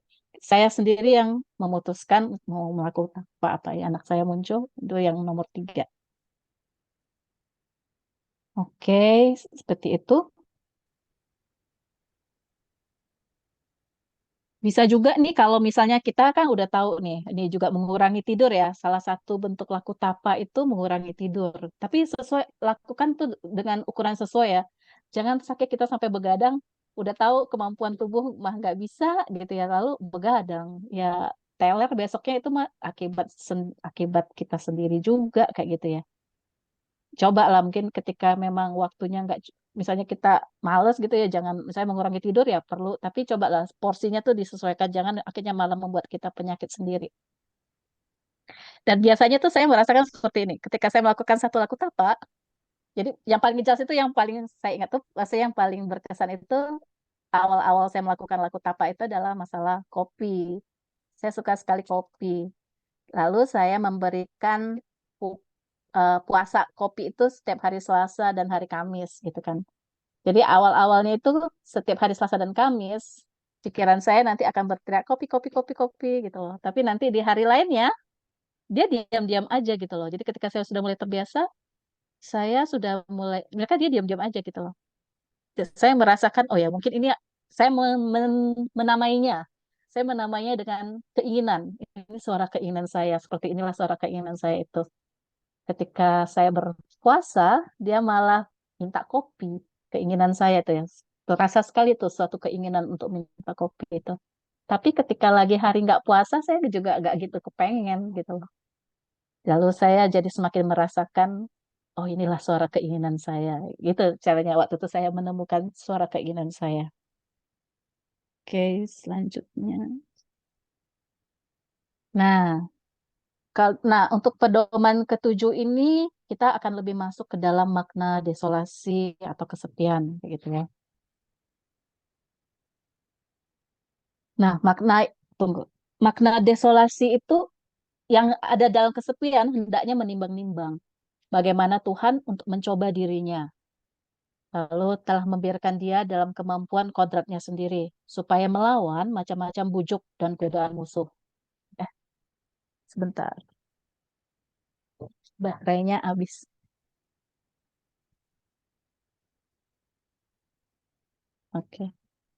saya sendiri yang memutuskan mau melakukan apa ya anak saya muncul itu yang nomor 3. Oke, seperti itu. Bisa juga nih kalau misalnya kita kan udah tahu nih, ini juga mengurangi tidur ya. Salah satu bentuk laku tapa itu mengurangi tidur. Tapi sesuai lakukan tuh dengan ukuran sesuai ya. Jangan sakit kita sampai begadang, udah tahu kemampuan tubuh mah nggak bisa gitu ya, lalu begadang. Ya teler besoknya itu mah akibat kita sendiri juga kayak gitu ya. Coba lah mungkin ketika memang waktunya nggak, misalnya kita males gitu ya, jangan misalnya mengurangi tidur ya perlu, tapi cobalah porsinya tuh disesuaikan, jangan akhirnya malah membuat kita penyakit sendiri. Dan biasanya tuh saya merasakan seperti ini ketika saya melakukan satu laku tapa. Jadi yang paling jelas itu, yang paling saya ingat tuh rasanya yang paling berkesan itu awal-awal saya melakukan laku tapa itu adalah masalah kopi. Saya suka sekali kopi. Lalu saya memberikan puasa kopi itu setiap hari Selasa dan hari Kamis gitu kan. Jadi awal-awalnya itu setiap hari Selasa dan Kamis, pikiran saya nanti akan berteriak kopi, kopi, kopi, kopi gitu loh. Tapi nanti di hari lainnya, dia diam-diam aja gitu loh. Jadi ketika saya sudah mulai terbiasa, saya sudah mulai, mereka dia diam-diam aja gitu loh. Terus saya merasakan, oh ya mungkin ini, saya menamainya. Saya menamainya dengan keinginan. Ini suara keinginan saya, seperti inilah suara keinginan saya itu. Ketika saya berpuasa, dia malah minta kopi. Keinginan saya tuh ya. Terasa sekali tuh suatu keinginan untuk minta kopi itu. Tapi ketika lagi hari nggak puasa, saya juga nggak gitu kepengen gitu loh. Lalu saya jadi semakin merasakan, oh inilah suara keinginan saya. Gitu caranya waktu itu saya menemukan suara keinginan saya. Oke, selanjutnya. Nah, nah, untuk pedoman ketujuh ini kita akan lebih masuk ke dalam makna desolasi atau kesepian, kayak gitu ya. Nah, tunggu, makna desolasi itu yang ada dalam kesepian hendaknya menimbang-nimbang bagaimana Tuhan untuk mencoba dirinya, lalu telah membiarkan dia dalam kemampuan kodratnya sendiri supaya melawan macam-macam bujuk dan godaan musuh. Eh, sebentar, baterainya habis. Oke.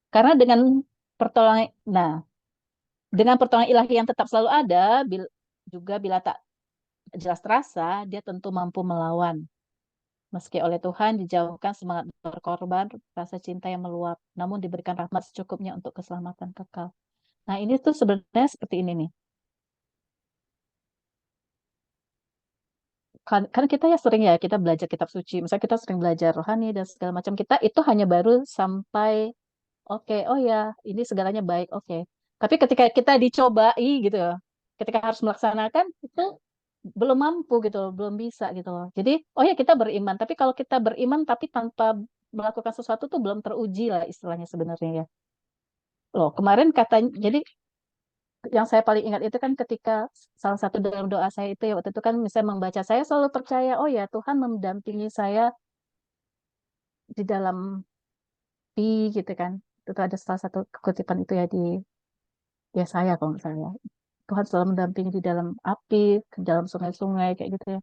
Karena dengan pertolongan, nah, dengan pertolongan ilahi yang tetap selalu ada, juga bila tak jelas terasa, dia tentu mampu melawan. Meski oleh Tuhan dijauhkan semangat berkorban, rasa cinta yang meluap, namun diberikan rahmat secukupnya untuk keselamatan kekal. Nah, ini tuh sebenarnya seperti ini nih. Kan kita ya sering ya, kita belajar kitab suci. Misalnya kita sering belajar rohani dan segala macam. Kita itu hanya baru sampai, oke, oh ya, ini segalanya baik, oke. Tapi ketika kita dicobai gitu, ketika harus melaksanakan, itu belum mampu gitu loh, belum bisa gitu loh. Jadi, oh ya kita beriman, tapi kalau kita beriman tapi tanpa melakukan sesuatu tuh belum teruji lah istilahnya sebenarnya ya. Loh, kemarin katanya, jadi yang saya paling ingat itu kan ketika salah satu dalam doa saya itu ya waktu itu kan misalnya membaca, saya selalu percaya, oh ya Tuhan mendampingi saya di dalam pi gitu kan. Itu ada salah satu kutipan itu ya di Yesaya kalau nggak salah ya. Tuhan selalu mendampingi di dalam api, di dalam sungai-sungai kayak gitu ya.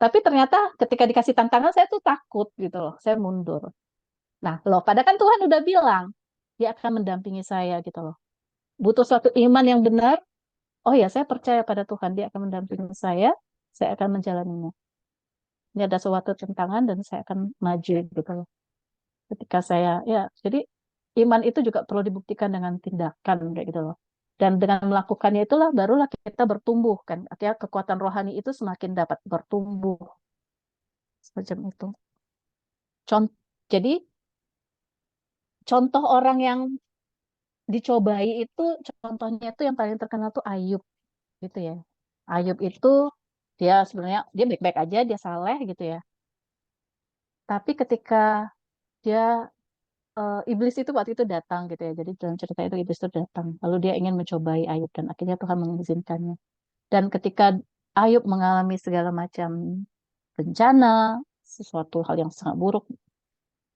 Tapi ternyata ketika dikasih tantangan saya tuh takut gitu loh, saya mundur. Nah, loh, padahal kan Tuhan udah bilang dia akan mendampingi saya gitu loh. Butuh suatu iman yang benar. Oh ya, saya percaya pada Tuhan, dia akan mendampingi saya akan menjalaninya. Ini ada suatu tantangan dan saya akan maju gitu loh. Ketika saya, ya, jadi iman itu juga perlu dibuktikan dengan tindakan kayak gitu loh. Dan dengan melakukannya itulah barulah kita bertumbuh kan. Artinya kekuatan rohani itu semakin dapat bertumbuh. Semacam itu. Jadi contoh orang yang dicobai itu, contohnya itu yang paling terkenal tuh Ayub gitu ya. Ayub itu dia sebenarnya dia baik-baik aja, dia saleh gitu ya. Tapi ketika dia iblis itu waktu itu datang gitu ya. Jadi dalam cerita itu iblis itu datang. Lalu dia ingin mencobai Ayub dan akhirnya Tuhan mengizinkannya. Dan ketika Ayub mengalami segala macam bencana, sesuatu hal yang sangat buruk,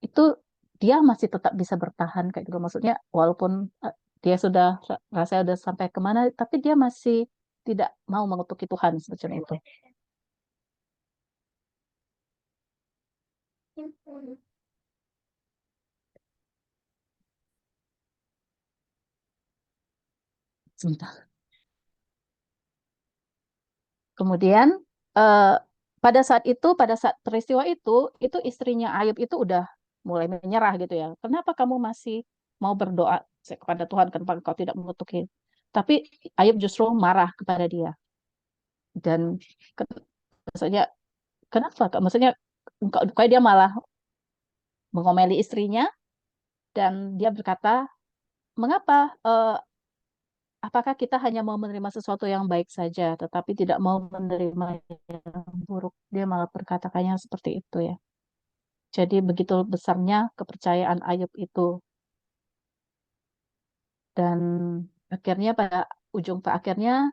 itu dia masih tetap bisa bertahan kayak gitu. Maksudnya walaupun dia sudah rasanya udah sampai kemana, tapi dia masih tidak mau mengutuki Tuhan semacam itu. Sebentar. Kemudian eh, pada saat peristiwa itu istrinya Ayub itu udah mulai menyerah gitu ya. Kenapa kamu masih mau berdoa kepada Tuhan? Kenapa kau tidak mengutuki? Tapi Ayub justru marah kepada dia dan maksudnya kenapa? Maksudnya kayak dia malah mengomeli istrinya dan dia berkata, mengapa? Apakah kita hanya mau menerima sesuatu yang baik saja, tetapi tidak mau menerima yang buruk? Dia malah berkata-katanya seperti itu ya. Jadi begitu besarnya kepercayaan Ayub itu. Dan akhirnya pada akhirnya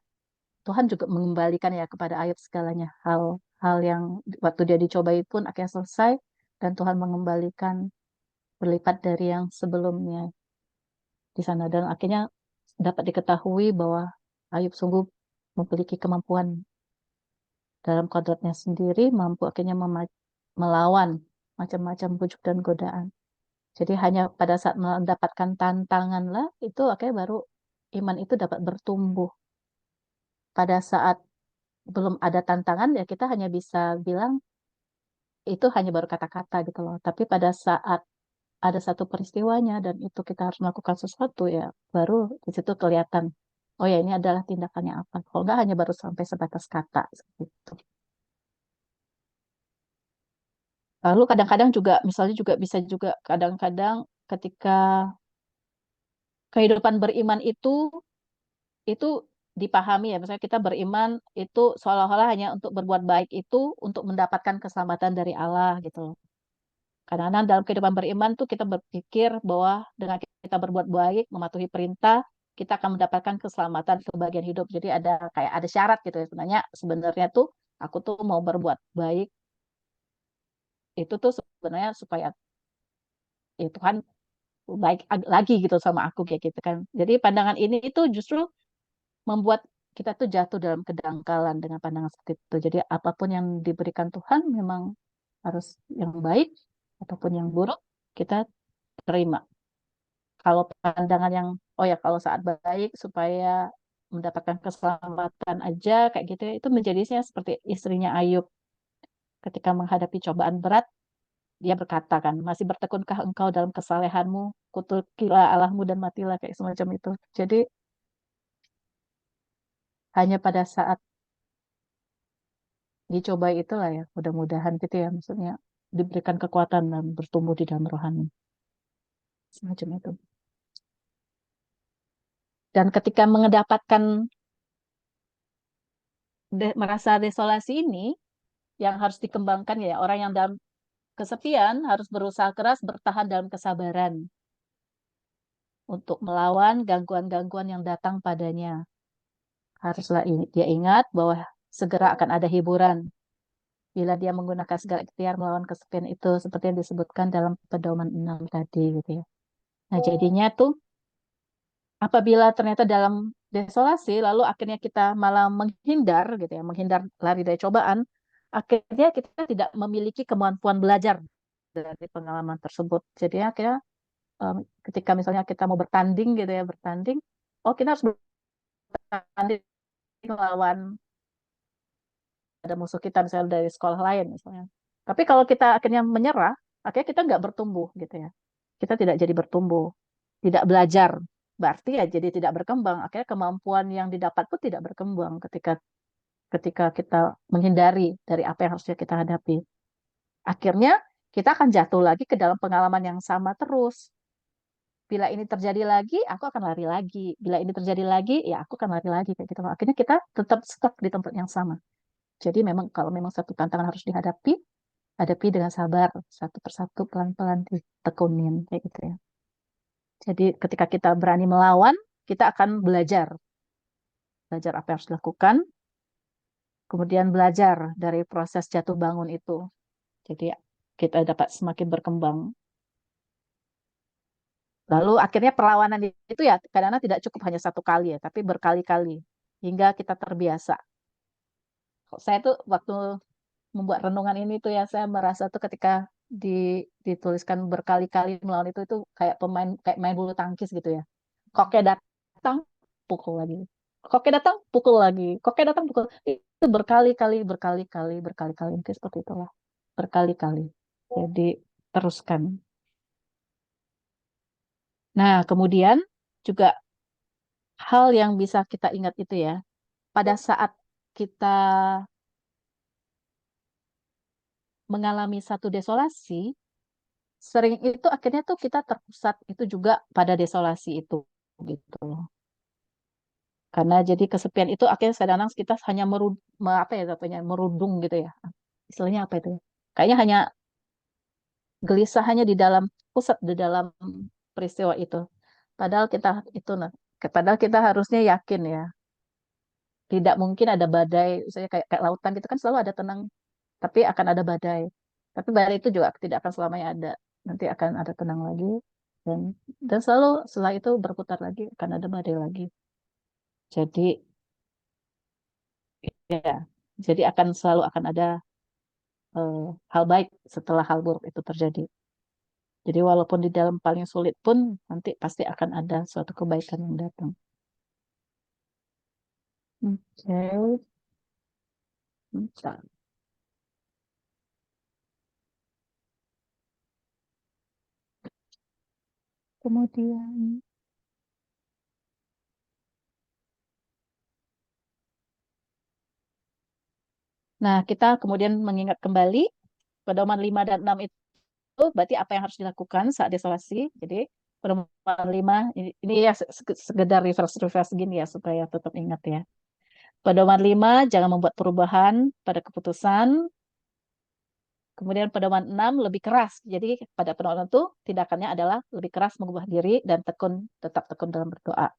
Tuhan juga mengembalikan ya kepada Ayub segalanya. Hal yang waktu dia dicobai pun akhirnya selesai dan Tuhan mengembalikan berlipat dari yang sebelumnya di sana. Dan akhirnya dapat diketahui bahwa Ayub sungguh memiliki kemampuan dalam kodratnya sendiri, mampu akhirnya melawan macam-macam bujuk dan godaan. Jadi hanya pada saat mendapatkan tantangan lah, itu akhirnya baru iman itu dapat bertumbuh. Pada saat belum ada tantangan, ya kita hanya bisa bilang itu hanya baru kata-kata gitu loh. Tapi pada saat ada satu peristiwanya dan itu kita harus melakukan sesuatu ya, baru di situ kelihatan, oh ya ini adalah tindakannya apa. Kalau nggak hanya baru sampai sebatas kata seperti itu. Lalu kadang-kadang juga, misalnya juga bisa juga kadang-kadang ketika kehidupan beriman itu dipahami ya, misalnya kita beriman itu seolah-olah hanya untuk berbuat baik itu untuk mendapatkan keselamatan dari Allah gitu. Kadang-kadang dalam kehidupan beriman tuh kita berpikir bahwa dengan kita berbuat baik, mematuhi perintah, kita akan mendapatkan keselamatan kebahagiaan hidup. Jadi ada kayak ada syarat gitu ya. Sebenarnya tuh aku tuh mau berbuat baik itu tuh sebenarnya supaya ya Tuhan baik lagi gitu sama aku kayak gitu kan. Jadi pandangan ini itu justru membuat kita tuh jatuh dalam kedangkalan dengan pandangan seperti itu. Jadi apapun yang diberikan Tuhan memang harus yang baik, apapun yang buruk kita terima. Kalau pandangan yang oh ya kalau saat baik supaya mendapatkan keselamatan aja kayak gitu ya, itu menjadinya seperti istrinya Ayub ketika menghadapi cobaan berat dia berkata kan masih bertekunkah engkau dalam kesalehanmu kutukilah Allahmu dan matilah kayak semacam itu. Jadi hanya pada saat dicoba itulah ya mudah-mudahan gitu ya maksudnya diberikan kekuatan dan bertumbuh di dalam rohani semacam itu. Dan ketika mendapatkan merasa desolasi ini yang harus dikembangkan ya orang yang dalam kesepian harus berusaha keras bertahan dalam kesabaran untuk melawan gangguan-gangguan yang datang padanya. Haruslah dia ingat bahwa segera akan ada hiburan bila dia menggunakan segala ikhtiar melawan kesepian itu seperti yang disebutkan dalam pedoman 6 tadi gitu ya. Nah, jadinya tuh apabila ternyata dalam desolasi lalu akhirnya kita malah menghindar gitu ya, menghindar lari dari cobaan, akhirnya kita tidak memiliki kemampuan belajar dari pengalaman tersebut. Jadi akhirnya ketika misalnya kita mau bertanding gitu ya, bertanding, oh kita harus bertanding melawan ada musuh kita misalnya dari sekolah lain misalnya. Tapi kalau kita akhirnya menyerah, akhirnya kita nggak bertumbuh gitu ya. Kita tidak jadi bertumbuh, tidak belajar. Berarti ya jadi tidak berkembang. Akhirnya kemampuan yang didapat pun tidak berkembang ketika ketika kita menghindari dari apa yang harusnya kita hadapi. Akhirnya kita akan jatuh lagi ke dalam pengalaman yang sama terus. Bila ini terjadi lagi, aku akan lari lagi. Bila ini terjadi lagi, ya aku akan lari lagi kayak gitu. Akhirnya kita tetap stuck di tempat yang sama. Jadi memang kalau memang satu tantangan harus dihadapi, hadapi dengan sabar, satu persatu pelan-pelan ditekunin kayak gitu ya. Jadi ketika kita berani melawan, kita akan belajar, belajar apa yang harus dilakukan, kemudian belajar dari proses jatuh bangun itu. Jadi kita dapat semakin berkembang. Lalu akhirnya perlawanan itu ya kadang-kadang tidak cukup hanya satu kali ya, tapi berkali-kali hingga kita terbiasa. Saya tuh waktu membuat renungan ini tuh ya saya merasa tuh ketika dituliskan berkali-kali melawan itu kayak pemain kayak main bulu tangkis gitu ya. Koknya datang pukul lagi. Koknya datang pukul lagi. Koknya datang pukul. Itu berkali-kali berkali-kali berkali-kali mungkin seperti itulah. Berkali-kali. Jadi teruskan. Nah, kemudian juga hal yang bisa kita ingat itu ya, pada saat kita mengalami satu desolasi, sering itu akhirnya tuh kita terpusat itu juga pada desolasi itu gitu. Karena jadi kesepian itu akhirnya kadang-kadang kita hanya apa ya katanya merundung gitu ya. Istilahnya apa itu? Kayaknya hanya gelisah hanya di dalam pusat di dalam peristiwa itu. Padahal kita itu nah, padahal kita harusnya yakin ya, tidak mungkin ada badai, misalnya kayak lautan gitu kan selalu ada tenang, tapi akan ada badai. Tapi badai itu juga tidak akan selamanya ada. Nanti akan ada tenang lagi dan selalu setelah itu berputar lagi akan ada badai lagi. Jadi ya, jadi akan selalu akan ada eh, hal baik setelah hal buruk itu terjadi. Jadi walaupun di dalam paling sulit pun nanti pasti akan ada suatu kebaikan yang datang. Oke, bentar. Kemudian, nah kita kemudian mengingat kembali pedoman 5 dan 6 itu berarti apa yang harus dilakukan saat desolasi. Jadi pedoman 5 ini ya sekedar reverse gini ya supaya tetap ingat ya. Pedoman 5 jangan membuat perubahan pada keputusan. Kemudian pedoman 6 lebih keras. Jadi pada pedoman itu tindakannya adalah lebih keras mengubah diri dan tetap tekun dalam berdoa.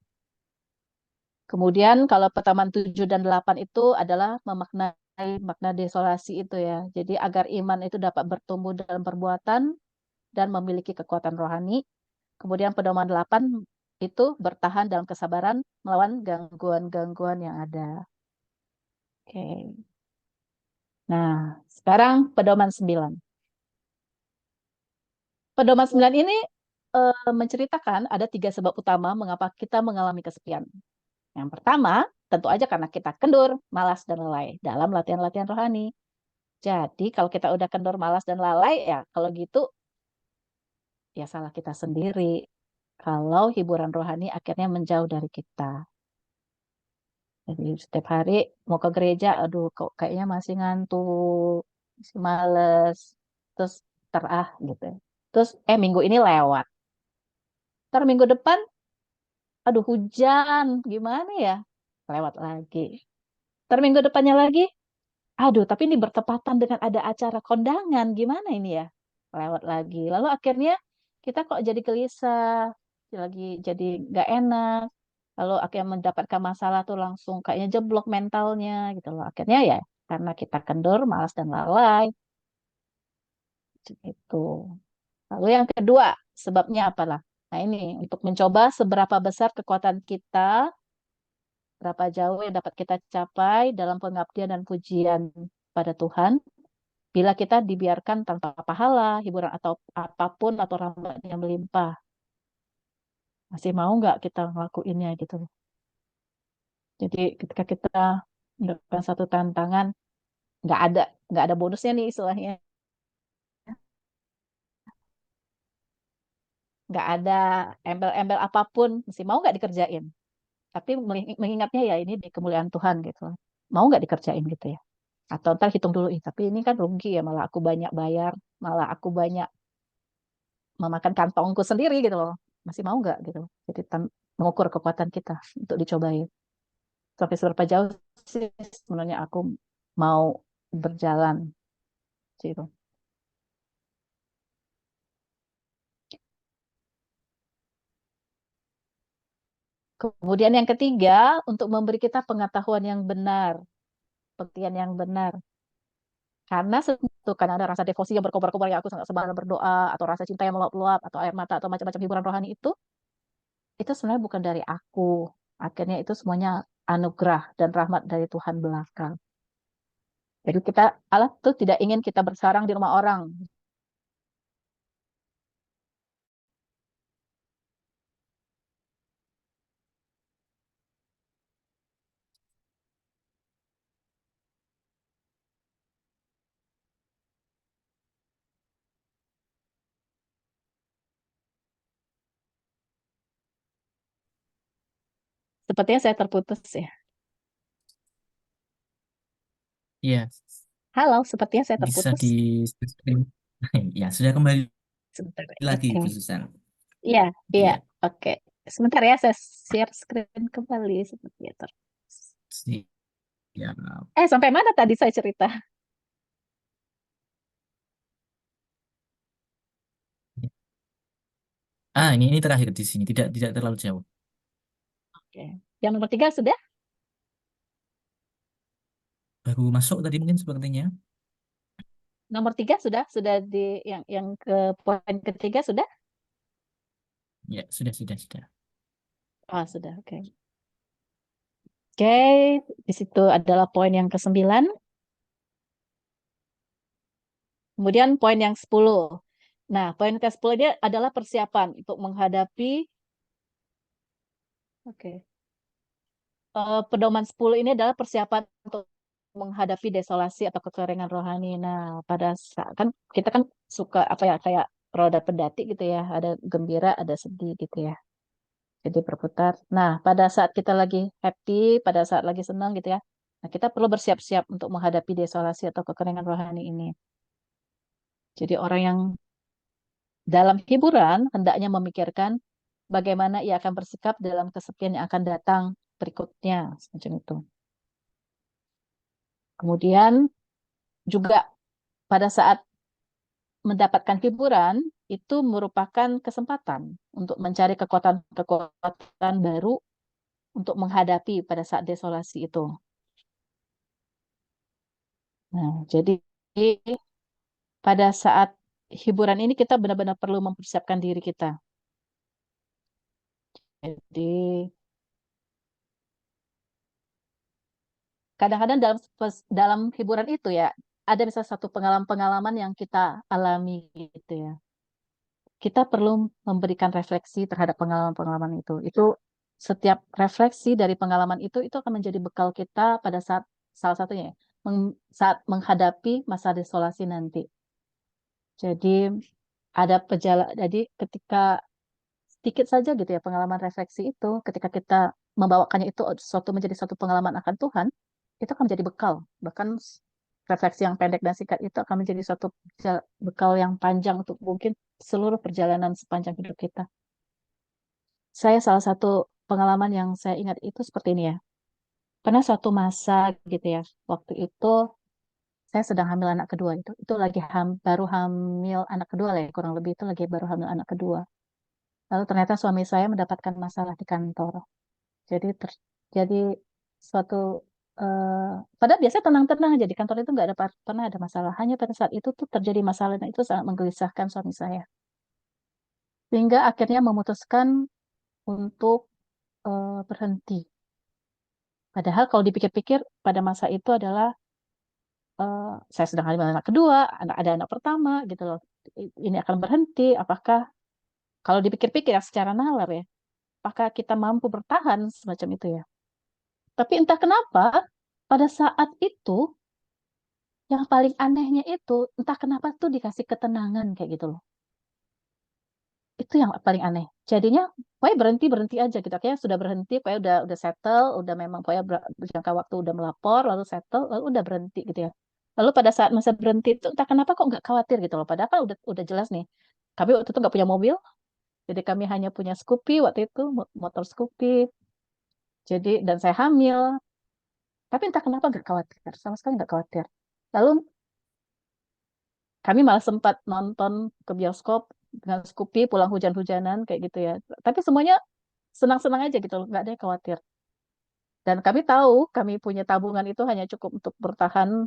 Kemudian kalau pedoman 7 dan 8 itu adalah memaknai makna desolasi itu ya. Jadi agar iman itu dapat bertumbuh dalam perbuatan dan memiliki kekuatan rohani. Kemudian pedoman 8 itu bertahan dalam kesabaran melawan gangguan-gangguan yang ada. Oke. Nah, sekarang pedoman 9. Pedoman 9 ini menceritakan ada 3 sebab utama mengapa kita mengalami kesepian. Yang pertama, tentu aja karena kita kendur, malas, dan lalai dalam latihan-latihan rohani. Jadi kalau kita udah kendur, malas, dan lalai, ya kalau gitu ya salah kita sendiri. Kalau hiburan rohani akhirnya menjauh dari kita. Jadi setiap hari mau ke gereja, aduh kok kayaknya masih ngantuk, masih males, terus terah gitu. Terus minggu ini lewat. Ntar minggu depan, aduh hujan, gimana ya? Lewat lagi. Ntar minggu depannya lagi, aduh tapi ini bertepatan dengan ada acara kondangan, gimana ini ya? Lewat lagi. Lalu akhirnya kita kok jadi gelisah, lagi jadi nggak enak. Lalu akhirnya mendapatkan masalah tuh langsung kayaknya jeblok mentalnya gitu loh. Akhirnya ya karena kita kendur, malas dan lalai itu. Lalu yang kedua, sebabnya apalah? Nah ini untuk mencoba seberapa besar kekuatan kita, berapa jauh yang dapat kita capai dalam pengabdian dan pujian pada Tuhan, bila kita dibiarkan tanpa pahala, hiburan atau apapun atau rahmat yang melimpah. Masih mau nggak kita ngelakuinnya gitu loh. Jadi ketika kita mendapatkan satu tantangan, nggak ada nggak ada bonusnya nih istilahnya, nggak ada embel-embel apapun, mesti mau nggak dikerjain. Tapi mengingatnya ya ini di kemuliaan Tuhan gitu. Mau nggak dikerjain gitu ya. Atau ntar hitung dulu, tapi ini kan rugi ya, malah aku banyak bayar, malah aku banyak memakan kantongku sendiri gitu loh. Masih mau nggak gitu. Jadi mengukur kekuatan kita untuk dicobain. Sampai seberapa jauh sih sebenarnya aku mau berjalan gitu. Kemudian yang ketiga, untuk memberi kita pengetahuan yang benar, pengertian yang benar. Karena itu kan ada rasa devosi yang berkobar-kobar ya, aku sangat semangat berdoa, atau rasa cinta yang meluap-luap, atau air mata, atau macam-macam hiburan rohani itu sebenarnya bukan dari aku. Akhirnya itu semuanya anugerah dan rahmat dari Tuhan belaka. Jadi Allah tuh tidak ingin kita bersarang di rumah orang. Sepertinya saya terputus ya. Iya, Halo, sepertinya saya bisa terputus. di screen. Ya, sudah kembali Sebentar. lagi, Oke. Bu Susan. Iya, iya. Iya, Oke. Sebentar ya, saya share screen kembali. Sepertinya terputus. ya. Sampai mana tadi saya cerita? Ini terakhir di sini, tidak terlalu jauh. Oke. Yang nomor 3 sudah? Baru masuk tadi mungkin sepertinya. Nomor 3 sudah? Sudah di yang ke poin ketiga sudah? Ya, sudah. Oh, sudah. Oke. Oke, di situ adalah poin yang ke-9. Kemudian poin yang 10. Nah, poin ke-10 dia adalah persiapan untuk menghadapi, oke. Pedoman 10 ini adalah persiapan untuk menghadapi desolasi atau kekeringan rohani. Nah, pada saat kan kita kan suka apa ya, kayak roda pendati gitu ya, ada gembira, ada sedih gitu ya. Jadi berputar. Nah, pada saat kita lagi happy, pada saat lagi senang gitu ya, nah kita perlu bersiap-siap untuk menghadapi desolasi atau kekeringan rohani ini. Jadi orang yang dalam hiburan hendaknya memikirkan bagaimana ia akan bersikap dalam kesepian yang akan datang berikutnya, semacam itu. Kemudian juga pada saat mendapatkan hiburan itu merupakan kesempatan untuk mencari kekuatan-kekuatan baru untuk menghadapi pada saat desolasi itu. Nah, jadi pada saat hiburan ini kita benar-benar perlu mempersiapkan diri kita. Jadi kadang-kadang dalam hiburan itu ya ada misalnya satu pengalaman-pengalaman yang kita alami gitu ya. Kita perlu memberikan refleksi terhadap pengalaman-pengalaman itu. Itu setiap refleksi dari pengalaman itu akan menjadi bekal kita pada saat salah satunya ya, saat menghadapi masa desolasi nanti. Jadi jadi ketika sedikit saja gitu ya pengalaman refleksi itu, ketika kita membawakannya itu menjadi suatu pengalaman akan Tuhan, itu akan menjadi bekal. Bahkan refleksi yang pendek dan singkat itu akan menjadi suatu bekal yang panjang untuk mungkin seluruh perjalanan sepanjang hidup kita. Saya salah satu pengalaman yang saya ingat itu seperti ini ya. Pernah suatu masa gitu ya, waktu itu saya sedang hamil anak kedua itu. Itu lagi baru hamil anak kedua lah ya, kurang lebih itu lagi baru hamil anak kedua. Lalu ternyata suami saya mendapatkan masalah di kantor. Jadi terjadi suatu padahal biasanya tenang-tenang aja di kantor itu nggak ada pernah ada masalah. Hanya pada saat itu tuh terjadi masalah dan itu sangat menggelisahkan suami saya. Sehingga akhirnya memutuskan untuk berhenti. Padahal kalau dipikir-pikir pada masa itu adalah saya sedang hamil anak kedua, ada anak pertama gitu loh. Ini akan berhenti. Apakah kalau dipikir-pikir ya secara nalar ya, apakah kita mampu bertahan semacam itu ya? Tapi entah kenapa pada saat itu yang paling anehnya itu entah kenapa tuh dikasih ketenangan kayak gitu loh. Itu yang paling aneh. Jadinya pokoknya berhenti aja gitu. Kayak sudah berhenti, pokoknya udah settle, udah memang pokoknya berjangka waktu udah melapor, lalu settle, lalu udah berhenti gitu ya. Lalu pada saat masa berhenti itu entah kenapa kok nggak khawatir gitu loh. Padahal kan udah jelas nih. Kami waktu itu nggak punya mobil, jadi kami hanya punya Scoopy waktu itu, motor Scoopy. Jadi dan saya hamil, tapi entah kenapa nggak khawatir, sama sekali nggak khawatir. Lalu kami malah sempat nonton ke bioskop dengan Scoopy pulang hujan-hujanan kayak gitu ya. Tapi semuanya senang-senang aja gitu loh, nggak ada yang khawatir. Dan kami tahu kami punya tabungan itu hanya cukup untuk bertahan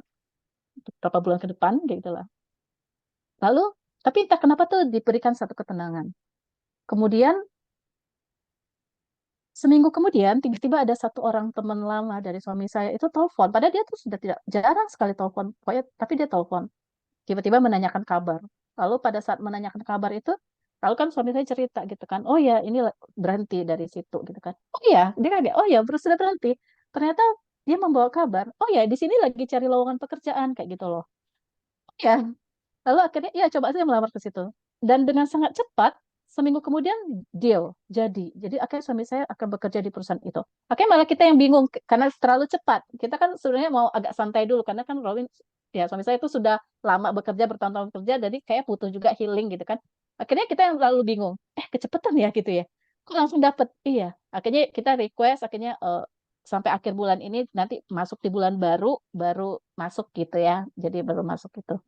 untuk beberapa bulan ke depan, kayak gitulah. Lalu, tapi entah kenapa tuh diberikan satu ketenangan. Kemudian seminggu kemudian tiba-tiba ada satu orang teman lama dari suami saya itu telepon. Padahal dia tuh sudah tidak jarang sekali telepon, pokoknya tapi dia telepon. Tiba-tiba menanyakan kabar. Lalu pada saat menanyakan kabar itu, lalu kan suami saya cerita gitu kan, oh ya ini berhenti dari situ gitu kan. Oh ya, dia kaget, oh ya sudah berhenti. Ternyata dia membawa kabar, oh ya di sini lagi cari lowongan pekerjaan kayak gitu loh. Oh ya, lalu akhirnya ya coba saya melamar ke situ. Dan dengan sangat cepat, seminggu kemudian deal, jadi. Jadi akhirnya suami saya akan bekerja di perusahaan itu. Akhirnya malah kita yang bingung karena terlalu cepat. Kita kan sebenarnya mau agak santai dulu karena kan Robin, ya suami saya itu sudah lama bekerja, bertahun-tahun bekerja, jadi kayak butuh juga healing gitu kan. Akhirnya kita yang lalu bingung, kecepatan ya gitu ya. Kok langsung dapet? Iya. Akhirnya kita request, akhirnya sampai akhir bulan ini nanti masuk di bulan baru, baru masuk gitu ya. Jadi baru masuk gitu.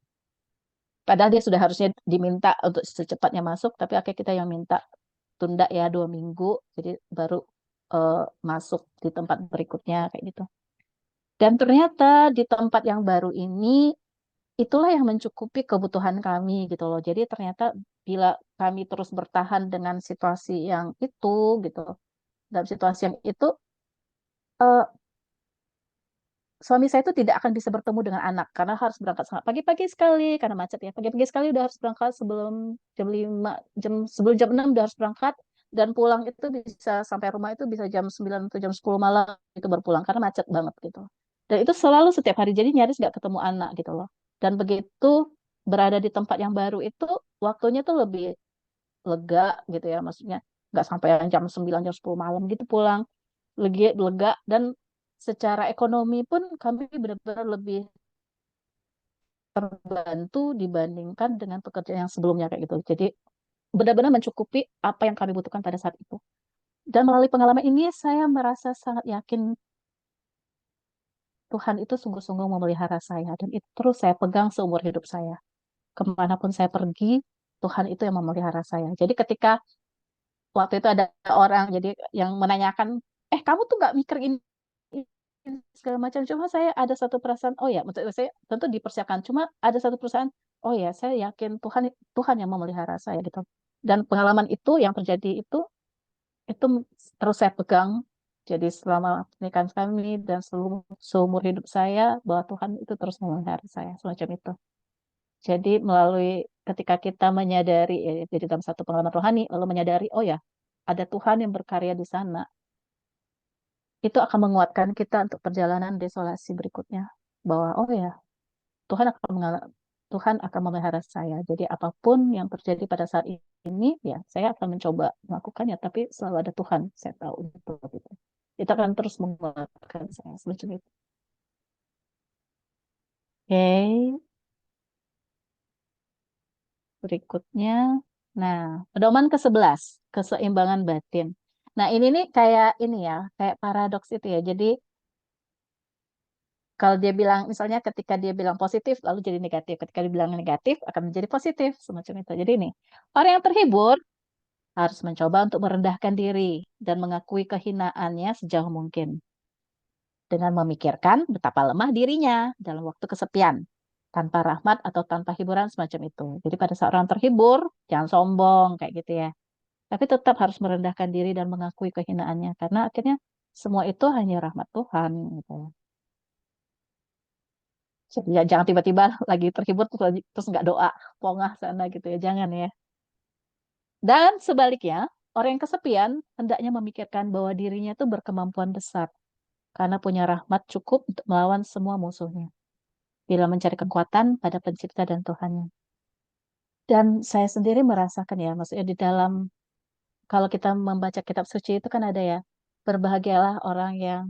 Padahal dia sudah harusnya diminta untuk secepatnya masuk, tapi akhirnya kita yang minta tunda ya 2 minggu, jadi baru eh, masuk di tempat berikutnya kayak gitu. Dan ternyata di tempat yang baru ini itulah yang mencukupi kebutuhan kami gitu loh. Jadi ternyata bila kami terus bertahan dengan situasi yang itu gitu, dalam situasi yang itu eh, suami saya itu tidak akan bisa bertemu dengan anak karena harus berangkat sangat pagi-pagi sekali karena macet ya. Pagi-pagi sekali udah harus berangkat sebelum jam 5, sebelum jam 6 udah harus berangkat dan pulang itu bisa sampai rumah itu bisa jam 9 atau jam 10 malam itu baru pulang karena macet banget gitu. Dan itu selalu setiap hari jadi nyaris nggak ketemu anak gitu loh. Dan begitu berada di tempat yang baru itu waktunya tuh lebih lega gitu ya, maksudnya nggak sampai yang jam 9 jam 10 malam gitu pulang, lega dan secara ekonomi pun kami benar-benar lebih terbantu dibandingkan dengan pekerjaan yang sebelumnya kayak gitu. Jadi benar-benar mencukupi apa yang kami butuhkan pada saat itu. Dan melalui pengalaman ini saya merasa sangat yakin Tuhan itu sungguh-sungguh memelihara saya dan itu terus saya pegang seumur hidup saya. Kemanapun saya pergi, Tuhan itu yang memelihara saya. Jadi ketika waktu itu ada orang jadi yang menanyakan, kamu tuh nggak mikir ini segala macam. Cuma saya ada satu perasaan, oh ya, maksud saya tentu dipersiapkan. Cuma ada satu perasaan, oh ya, saya yakin Tuhan Tuhan yang memelihara saya gitu. Dan pengalaman itu yang terjadi itu terus saya pegang. Jadi selama pernikahan kami dan seluruh seumur hidup saya bahwa Tuhan itu terus memelihara saya semacam itu. Jadi melalui ketika kita menyadari, jadi dalam satu pengalaman rohani, lalu menyadari, oh ya, ada Tuhan yang berkarya di sana, itu akan menguatkan kita untuk perjalanan desolasi berikutnya. Bahwa, oh ya, Tuhan akan Tuhan akan memelihara saya. Jadi apapun yang terjadi pada saat ini, ya saya akan mencoba melakukannya, tapi selalu ada Tuhan, saya tahu itu. Itu akan terus menguatkan saya semacam itu. Oke, berikutnya. Nah, pedoman ke-11, keseimbangan batin. Nah, ini nih kayak ini ya, kayak paradoks itu ya. Jadi kalau dia bilang, misalnya ketika dia bilang positif, lalu jadi negatif. Ketika dia bilang negatif, akan menjadi positif. Semacam itu. Jadi ini, orang yang terhibur harus mencoba untuk merendahkan diri dan mengakui kehinaannya sejauh mungkin. Dengan memikirkan betapa lemah dirinya dalam waktu kesepian. Tanpa rahmat atau tanpa hiburan semacam itu. Jadi pada saat orang terhibur, jangan sombong, kayak gitu ya. Tapi tetap harus merendahkan diri dan mengakui kehinaannya. Karena akhirnya semua itu hanya rahmat Tuhan. Gitu. Ya, jangan tiba-tiba lagi terhibur terus nggak doa, pongah sana gitu ya, jangan ya. Dan sebaliknya, orang yang kesepian hendaknya memikirkan bahwa dirinya itu berkemampuan besar karena punya rahmat cukup untuk melawan semua musuhnya bila mencari kekuatan pada pencipta dan Tuhannya. Dan saya sendiri merasakan ya, maksudnya di dalam, kalau kita membaca kitab suci itu kan ada ya, berbahagialah orang yang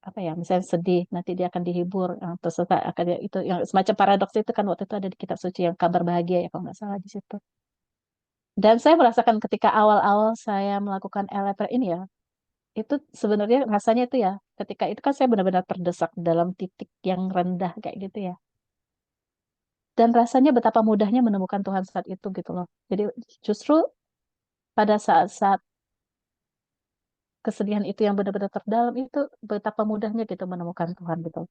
apa ya, misalnya sedih, nanti dia akan dihibur, yang terserah akan itu yang semacam paradoks itu kan waktu itu ada di kitab suci yang kabar bahagia ya kalau nggak salah di situ. Dan saya merasakan ketika awal-awal saya melakukan LPR ini ya, itu sebenarnya rasanya itu ya, ketika itu kan saya benar-benar terdesak dalam titik yang rendah kayak gitu ya. Dan rasanya betapa mudahnya menemukan Tuhan saat itu gitu loh. Jadi justru pada saat-saat kesedihan itu yang benar-benar terdalam itu betapa mudahnya gitu menemukan Tuhan gitu.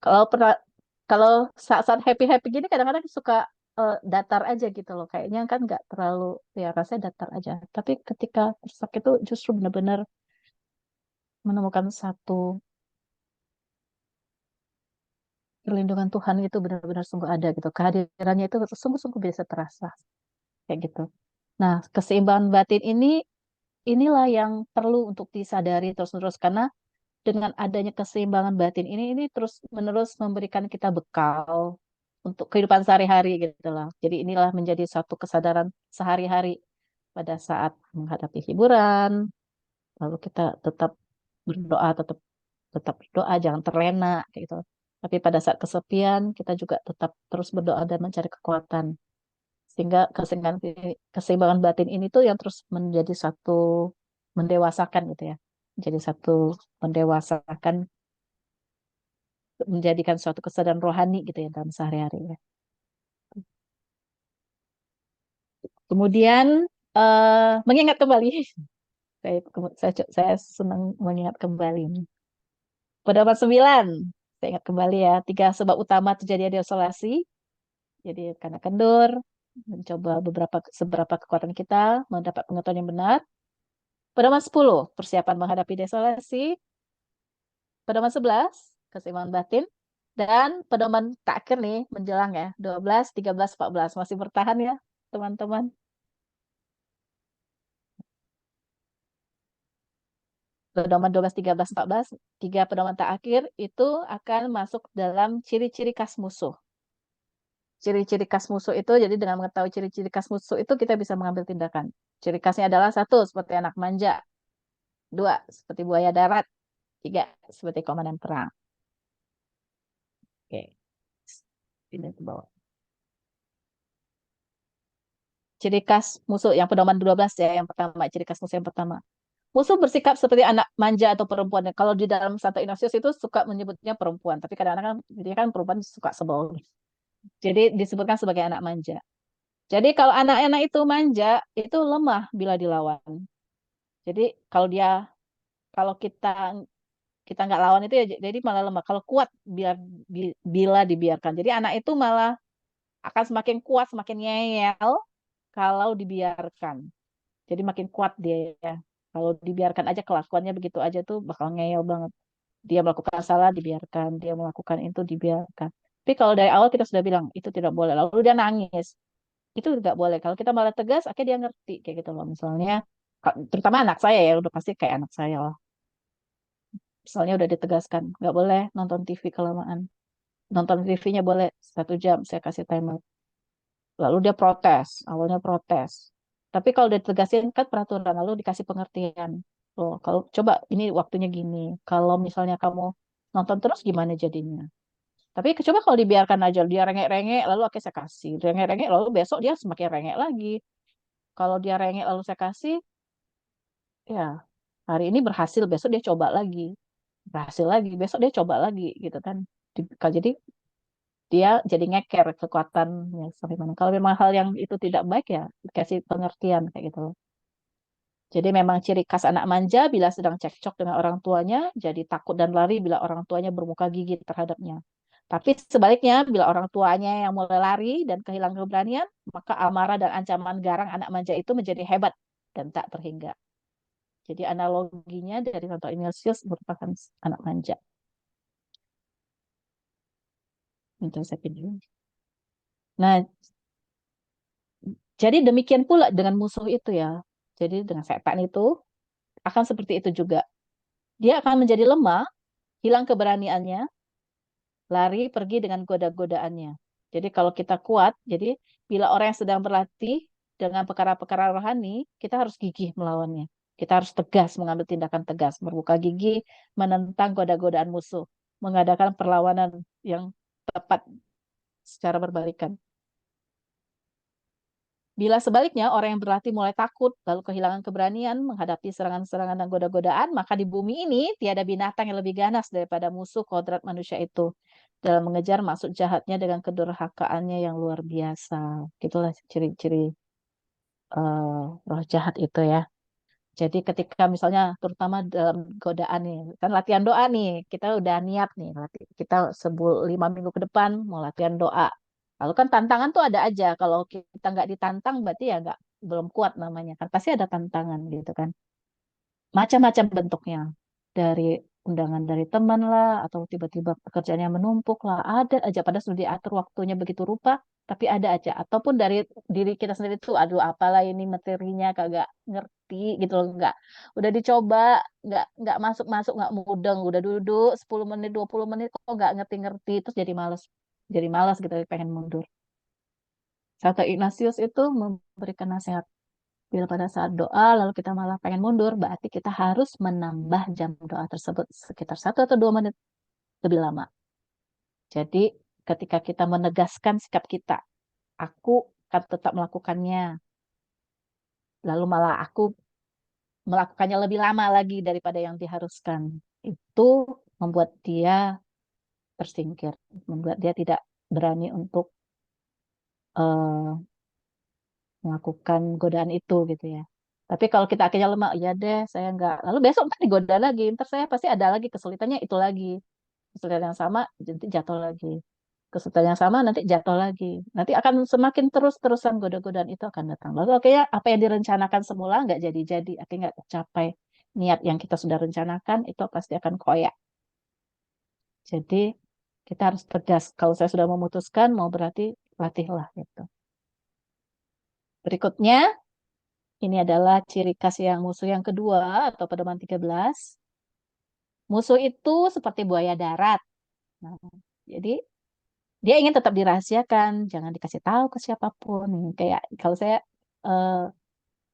Kalau pernah kalau saat-saat happy-happy gini kadang-kadang suka datar aja gitu loh. Kayaknya kan nggak terlalu ya rasanya datar aja. Tapi ketika terdesak itu justru benar-benar menemukan satu perlindungan Tuhan itu benar-benar sungguh ada gitu. Kehadirannya itu sungguh-sungguh bisa terasa kayak gitu. Nah, keseimbangan batin inilah yang perlu untuk disadari terus-menerus karena dengan adanya keseimbangan batin ini terus-menerus memberikan kita bekal untuk kehidupan sehari-hari gitu lah. Jadi inilah menjadi satu kesadaran sehari-hari pada saat menghadapi hiburan, lalu kita tetap berdoa, tetap tetap berdoa, jangan terlena kayak gitu. Tapi pada saat kesepian, kita juga tetap terus berdoa dan mencari kekuatan. Sehingga keseimbangan batin ini tuh yang terus menjadi satu mendewasakan gitu ya. Menjadi satu mendewasakan, menjadikan suatu kesadaran rohani gitu ya dalam sehari-hari ya. Kemudian mengingat kembali, saya senang mengingat kembali. Pedoman 9, saya ingat kembali ya, 3 sebab utama terjadinya desolasi. Jadi karena kendur, mencoba seberapa kekuatan kita, mendapat pengetahuan yang benar. Pedoman 10, persiapan menghadapi desolasi. Pedoman 11, keseimbangan batin. Dan pedoman terakhir nih, menjelang ya, 12, 13, 14. Masih bertahan ya, teman-teman. Pedoman 12, 13, 14, 3 pedoman terakhir itu akan masuk dalam ciri-ciri khas musuh. Ciri-ciri khas musuh itu, jadi dengan mengetahui ciri-ciri khas musuh itu kita bisa mengambil tindakan. Ciri khasnya adalah 1, seperti anak manja. 2, seperti buaya darat. 3, seperti komandan perang. Oke, pindah ke bawah. Ciri khas musuh yang pedoman 12 ya, yang pertama, ciri khas musuh yang pertama. Musuh bersikap seperti anak manja atau perempuan. Kalau di dalam Santo Ignatius itu suka menyebutnya perempuan, tapi kadang-kadang kan, dia kan perempuan suka sebel. Jadi disebutkan sebagai anak manja. Jadi kalau anak-anak itu manja, itu lemah bila dilawan. Jadi kalau kita kita nggak lawan itu ya, jadi malah lemah. Kalau kuat bila dibiarkan. Jadi anak itu malah akan semakin kuat, semakin ngeyel kalau dibiarkan. Jadi makin kuat dia ya. Kalau dibiarkan aja kelakuannya begitu aja tuh bakal ngeyel banget. Dia melakukan salah dibiarkan, dia melakukan itu dibiarkan. Tapi kalau dari awal kita sudah bilang itu tidak boleh, lalu dia nangis, itu nggak boleh. Kalau kita malah tegas, akhirnya dia ngerti kayak gitu loh. Misalnya, terutama anak saya ya, udah pasti kayak anak saya lah. Misalnya udah ditegaskan, nggak boleh nonton TV kelamaan. Nonton TV-nya boleh 1 jam, saya kasih timer. Lalu dia protes, awalnya protes. Tapi kalau udah ditegasin kan peraturan, lalu dikasih pengertian. Loh, kalau coba ini waktunya gini. Kalau misalnya kamu nonton terus gimana jadinya? Tapi coba kalau dibiarkan aja, dia rengek-rengek, lalu akhirnya saya kasih. Rengek-rengek, lalu besok dia semakin rengek lagi. Kalau dia rengek lalu saya kasih, ya hari ini berhasil, besok dia coba lagi. Berhasil lagi, besok dia coba lagi gitu kan. Jadi dia jadi ngeker kekuatannya sampai mana. Kalau memang hal yang itu tidak baik ya dikasih pengertian kayak gitu loh. Jadi memang ciri khas anak manja bila sedang cekcok dengan orang tuanya, jadi takut dan lari bila orang tuanya bermuka gigit terhadapnya. Tapi sebaliknya, bila orang tuanya yang mulai lari dan kehilangan keberanian, maka amarah dan ancaman garang anak manja itu menjadi hebat dan tak terhingga. Jadi analoginya dari Santo Ignatius merupakan anak manja. Untuk saya pinjam. Nah, jadi demikian pula dengan musuh itu ya. Jadi dengan setan itu akan seperti itu juga. Dia akan menjadi lemah, hilang keberaniannya, lari pergi dengan goda-godaannya. Jadi kalau kita kuat, jadi bila orang yang sedang berlatih dengan perkara-perkara rohani, kita harus gigih melawannya. Kita harus tegas, mengambil tindakan tegas, berbuka gigi, menentang goda-godaan musuh, mengadakan perlawanan yang tepat secara berbalikan. Bila sebaliknya orang yang berlatih mulai takut, lalu kehilangan keberanian menghadapi serangan-serangan dan goda-godaan, maka di bumi ini tiada binatang yang lebih ganas daripada musuh kodrat manusia itu dalam mengejar maksud jahatnya dengan kedurhakaannya yang luar biasa. Itulah ciri-ciri roh jahat itu ya. Jadi ketika misalnya terutama dalam godaan nih, kan latihan doa nih, kita udah niat nih, kita 5 minggu ke depan mau latihan doa. Lalu kan tantangan tuh ada aja. Kalau kita nggak ditantang berarti ya nggak belum kuat namanya kan. Pasti ada tantangan gitu kan. Macam-macam bentuknya. Dari undangan dari teman lah, atau tiba-tiba pekerjaannya menumpuk lah. Ada aja, padahal sudah diatur waktunya begitu rupa, tapi ada aja. Ataupun dari diri kita sendiri tuh, aduh apalah ini materinya kagak ngerti gitu loh. Nggak, udah dicoba, nggak masuk-masuk, nggak mudeng. Udah duduk 10 menit, 20 menit, kok nggak ngerti-ngerti. Terus jadi males. Jadi malas gitu, pengen mundur. Santo Ignatius itu memberikan nasihat. Bila pada saat doa, lalu kita malah pengen mundur, berarti kita harus menambah jam doa tersebut sekitar 1 atau 2 menit lebih lama. Jadi, ketika kita menegaskan sikap kita, aku akan tetap melakukannya, lalu malah aku melakukannya lebih lama lagi daripada yang diharuskan. Itu membuat dia tersingkir, membuat dia tidak berani untuk melakukan godaan itu gitu ya. Tapi kalau kita akhirnya lemah, ya deh, saya enggak. Lalu besok ntar digoda lagi, ntar saya pasti ada lagi kesulitannya itu lagi. Kesulitan yang sama, nanti jatuh lagi. Kesulitan yang sama, nanti jatuh lagi. Nanti akan semakin terus-terusan goda-godaan itu akan datang. Lalu akhirnya apa yang direncanakan semula nggak jadi-jadi, akhirnya nggak tercapai. Niat yang kita sudah rencanakan itu pasti akan koyak. Jadi kita harus tegas. Kalau saya sudah memutuskan, mau berarti latihlah gitu. Berikutnya, ini adalah ciri khas yang musuh yang kedua atau pedoman 13. Musuh itu seperti buaya darat. Nah, jadi dia ingin tetap dirahasiakan, jangan dikasih tahu ke siapapun. Kayak eh,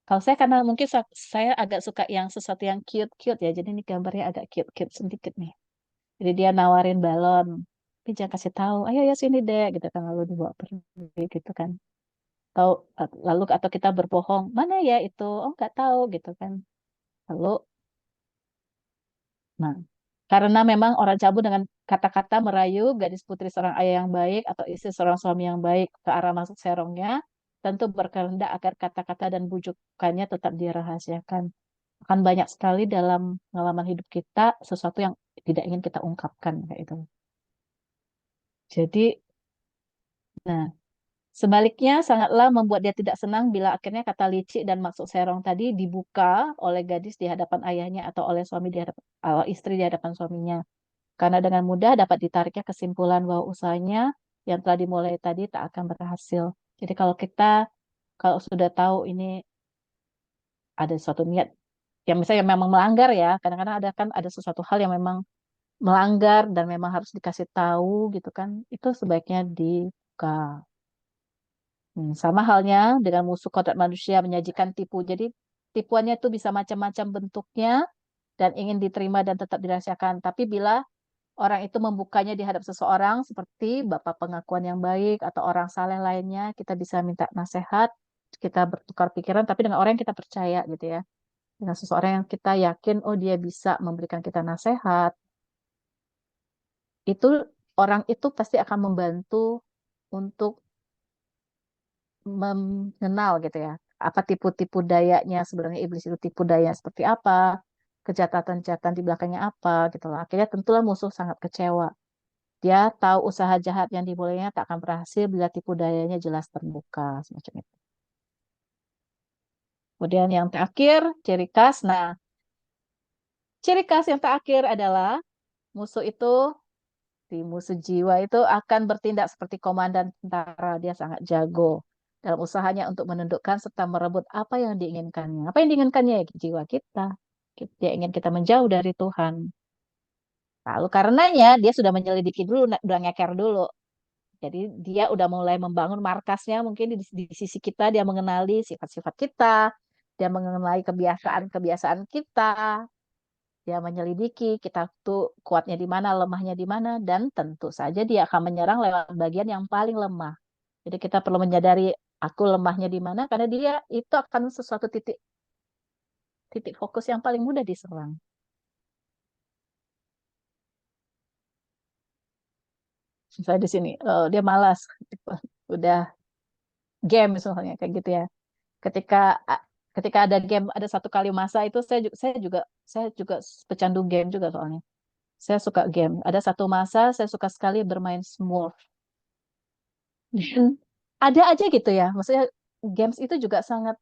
kalau saya karena mungkin saya agak suka yang sesuatu yang cute-cute ya. Jadi ini gambarnya agak cute-cute sedikit nih. Jadi dia nawarin balon, tapi jangan kasih tahu. Ayo ya sini deh, gitu kan lalu dibawa pergi gitu kan. Tahu lalu atau kita berbohong, mana ya itu? Oh nggak tahu gitu kan. Lalu nah, karena memang orang cabul dengan kata-kata merayu gadis putri seorang ayah yang baik atau istri seorang suami yang baik ke arah masuk serongnya, tentu berkehendak agar kata-kata dan bujukannya tetap dirahasiakan. Akan banyak sekali dalam pengalaman hidup kita sesuatu yang tidak ingin kita ungkapkan kayak itu. Jadi, nah, sebaliknya sangatlah membuat dia tidak senang bila akhirnya kata licik dan maksud serong tadi dibuka oleh gadis di hadapan ayahnya atau oleh suami di hadapan istri di hadapan suaminya. Karena dengan mudah dapat ditariknya kesimpulan bahwa usahanya yang telah dimulai tadi tak akan berhasil. Jadi kalau sudah tahu ini ada suatu niat yang misalnya memang melanggar ya, kadang-kadang ada sesuatu hal yang memang melanggar dan memang harus dikasih tahu gitu kan, itu sebaiknya dibuka. Sama halnya dengan musuh kodrat manusia menyajikan tipu. Jadi tipuannya itu bisa macam-macam bentuknya dan ingin diterima dan tetap dirahasiakan. Tapi bila orang itu membukanya di hadap seseorang seperti bapak pengakuan yang baik atau orang saleh lainnya, kita bisa minta nasihat, kita bertukar pikiran, tapi dengan orang yang kita percaya gitu ya. Dengan seseorang yang kita yakin, oh dia bisa memberikan kita nasihat, itu orang itu pasti akan membantu untuk mengenal gitu ya. Apa tipu-tipu dayanya, sebenarnya iblis itu tipu daya seperti apa, kejahatan-kejahatan di belakangnya apa gitu loh. Akhirnya tentulah musuh sangat kecewa. Dia tahu usaha jahat yang dimulainya tak akan berhasil bila tipu dayanya jelas terbuka, semacam itu. Kemudian yang terakhir, ciri khas. Nah, ciri khas yang terakhir adalah musuh itu, si musuh jiwa itu akan bertindak seperti komandan tentara. Dia sangat jago dalam usahanya untuk menundukkan serta merebut apa yang diinginkannya. Apa yang diinginkannya ya jiwa kita. Dia ingin kita menjauh dari Tuhan. Lalu karenanya dia sudah menyelidiki dulu, udah ngeker dulu. Jadi dia udah mulai membangun markasnya mungkin di sisi kita, dia mengenali sifat-sifat kita, dia mengenali kebiasaan-kebiasaan kita, dia menyelidiki kita tuh kuatnya di mana, lemahnya di mana, dan tentu saja dia akan menyerang lewat bagian yang paling lemah. Jadi kita perlu menyadari aku lemahnya di mana karena dia itu akan sesuatu titik titik fokus yang paling mudah diserang. Misalnya di sini, dia malas, udah game misalnya kayak gitu ya. Ketika ketika ada game, ada satu kali masa itu saya juga pecandu game juga soalnya. Saya suka game. Ada satu masa saya suka sekali bermain Smurf. Dan ada aja gitu ya. Maksudnya games itu juga sangat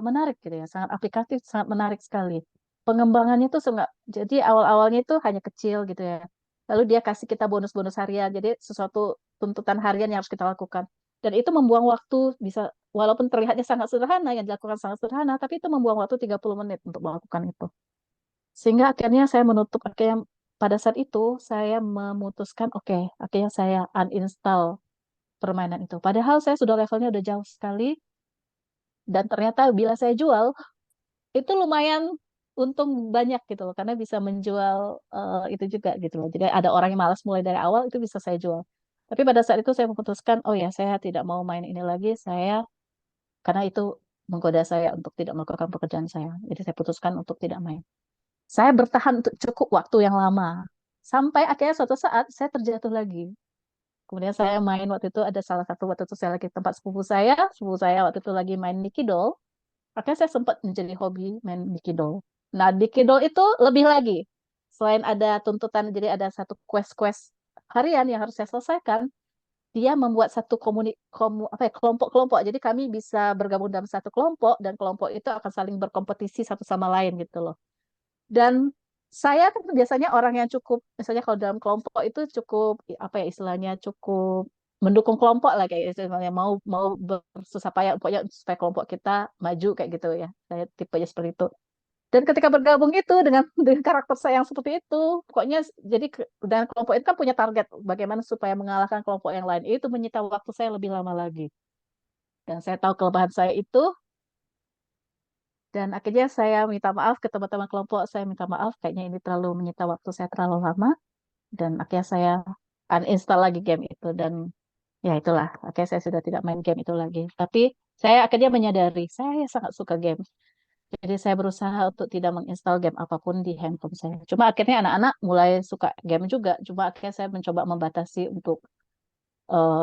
menarik gitu ya, sangat aplikatif, sangat menarik sekali. Pengembangannya tuh sangat, jadi awal-awalnya itu hanya kecil gitu ya. Lalu dia kasih kita bonus-bonus harian, jadi sesuatu tuntutan harian yang harus kita lakukan. Dan itu membuang waktu, bisa walaupun terlihatnya sangat sederhana, yang dilakukan sangat sederhana, tapi itu membuang waktu 30 menit untuk melakukan itu. Sehingga akhirnya pada saat itu saya memutuskan, oke, akhirnya saya uninstall permainan itu. Padahal saya sudah levelnya udah jauh sekali dan ternyata bila saya jual itu lumayan untung banyak gitu loh karena bisa menjual itu juga gitu loh. Jadi ada orang yang malas mulai dari awal itu bisa saya jual. Tapi pada saat itu saya memutuskan, oh ya saya tidak mau main ini lagi, karena itu menggoda saya untuk tidak melakukan pekerjaan saya. Jadi saya putuskan untuk tidak main. Saya bertahan untuk cukup waktu yang lama. Sampai akhirnya suatu saat saya terjatuh lagi. Kemudian saya main waktu itu ada salah satu waktu itu saya lagi ke tempat sepupu saya waktu itu lagi main Mickey Doll. Makanya saya sempat menjadi hobi main Mickey Doll. Nah, Mickey Doll itu lebih lagi. Selain ada tuntutan, jadi ada satu quest-quest harian yang harus saya selesaikan, dia membuat satu kelompok-kelompok. Jadi kami bisa bergabung dalam satu kelompok dan kelompok itu akan saling berkompetisi satu sama lain gitu loh. Dan saya kan biasanya orang yang cukup, misalnya kalau dalam kelompok itu cukup apa ya istilahnya cukup mendukung kelompok lah kayak istilahnya mau mau bersusah payah pokoknya supaya kelompok kita maju kayak gitu ya. Saya tipenya seperti itu. Dan ketika bergabung itu dengan dengan karakter saya yang seperti itu, pokoknya dan kelompok itu kan punya target bagaimana supaya mengalahkan kelompok yang lain. Itu menyita waktu saya lebih lama lagi. Dan saya tahu kelemahan saya itu dan akhirnya saya minta maaf ke teman-teman kelompok, saya minta maaf kayaknya ini terlalu menyita waktu saya terlalu lama dan akhirnya saya uninstall lagi game itu dan ya itulah, akhirnya saya sudah tidak main game itu lagi. Tapi saya akhirnya menyadari saya sangat suka game. Jadi saya berusaha untuk tidak menginstal game apapun di handphone saya. Cuma akhirnya anak-anak mulai suka game juga. Cuma akhirnya saya mencoba membatasi untuk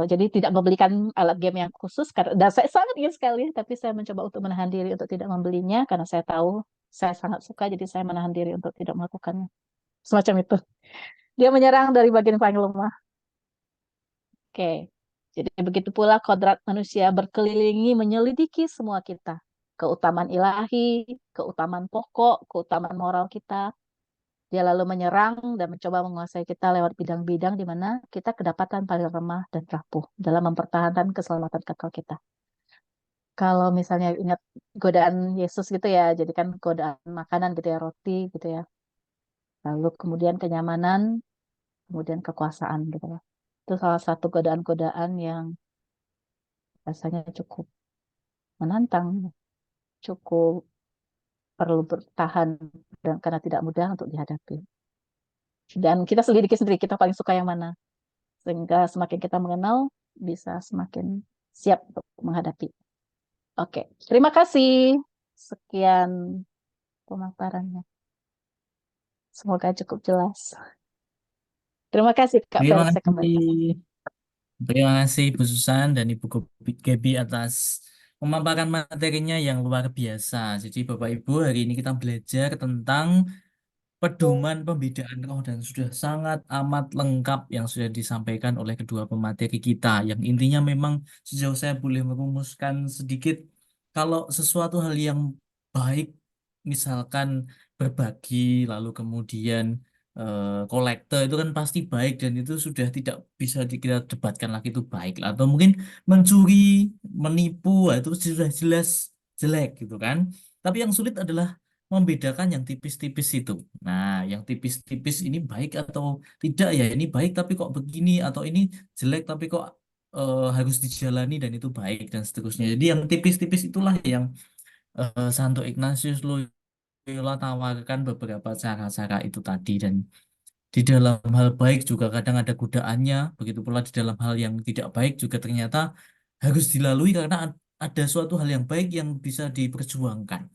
jadi tidak membelikan alat game yang khusus dan saya sangat ingin sekali tapi saya mencoba untuk menahan diri untuk tidak membelinya karena saya tahu saya sangat suka jadi saya menahan diri untuk tidak melakukannya semacam itu dia menyerang dari bagian paling lemah. Oke, jadi begitu pula kodrat manusia berkelilingi menyelidiki semua kita, keutamaan ilahi, keutamaan pokok, keutamaan moral kita. Dia lalu menyerang dan mencoba menguasai kita lewat bidang-bidang di mana kita kedapatan paling lemah dan rapuh dalam mempertahankan keselamatan kekal kita. Kalau misalnya ingat godaan Yesus gitu ya, jadi kan godaan makanan gitu ya, roti gitu ya. Lalu kemudian kenyamanan, kemudian kekuasaan gitu ya. Itu salah satu godaan-godaan yang rasanya cukup menantang, cukup perlu bertahan dan karena tidak mudah untuk dihadapi. Dan kita selidiki sendiri kita paling suka yang mana. Sehingga semakin kita mengenal, bisa semakin siap untuk menghadapi. Oke, terima kasih. Sekian pemaparannya. Semoga cukup jelas. Terima kasih Kak Terima Felix, saya kasih. kembali. Terima kasih Bu Susan dan Ibu Gaby atas pemaparan materinya yang luar biasa. Jadi Bapak Ibu hari ini kita belajar tentang pedoman pembedaan roh dan sudah sangat amat lengkap yang sudah disampaikan oleh kedua pemateri kita. Yang intinya memang sejauh saya boleh merumuskan sedikit, kalau sesuatu hal yang baik, misalkan berbagi, lalu kemudian kolektor itu kan pasti baik dan itu sudah tidak bisa kita debatkan lagi itu baik lah. Atau mungkin mencuri, menipu, itu sudah jelas jelek gitu kan. Tapi yang sulit adalah membedakan yang tipis-tipis itu. Nah, yang tipis-tipis ini baik atau tidak ya, ini baik tapi kok begini, atau ini jelek tapi kok harus dijalani dan itu baik dan seterusnya. Jadi yang tipis-tipis itulah yang Santo Ignatius Loyola tawarkan beberapa cara-cara itu tadi. Dan di dalam hal baik juga kadang ada godaannya, begitu pula di dalam hal yang tidak baik juga ternyata harus dilalui karena ada suatu hal yang baik yang bisa diperjuangkan.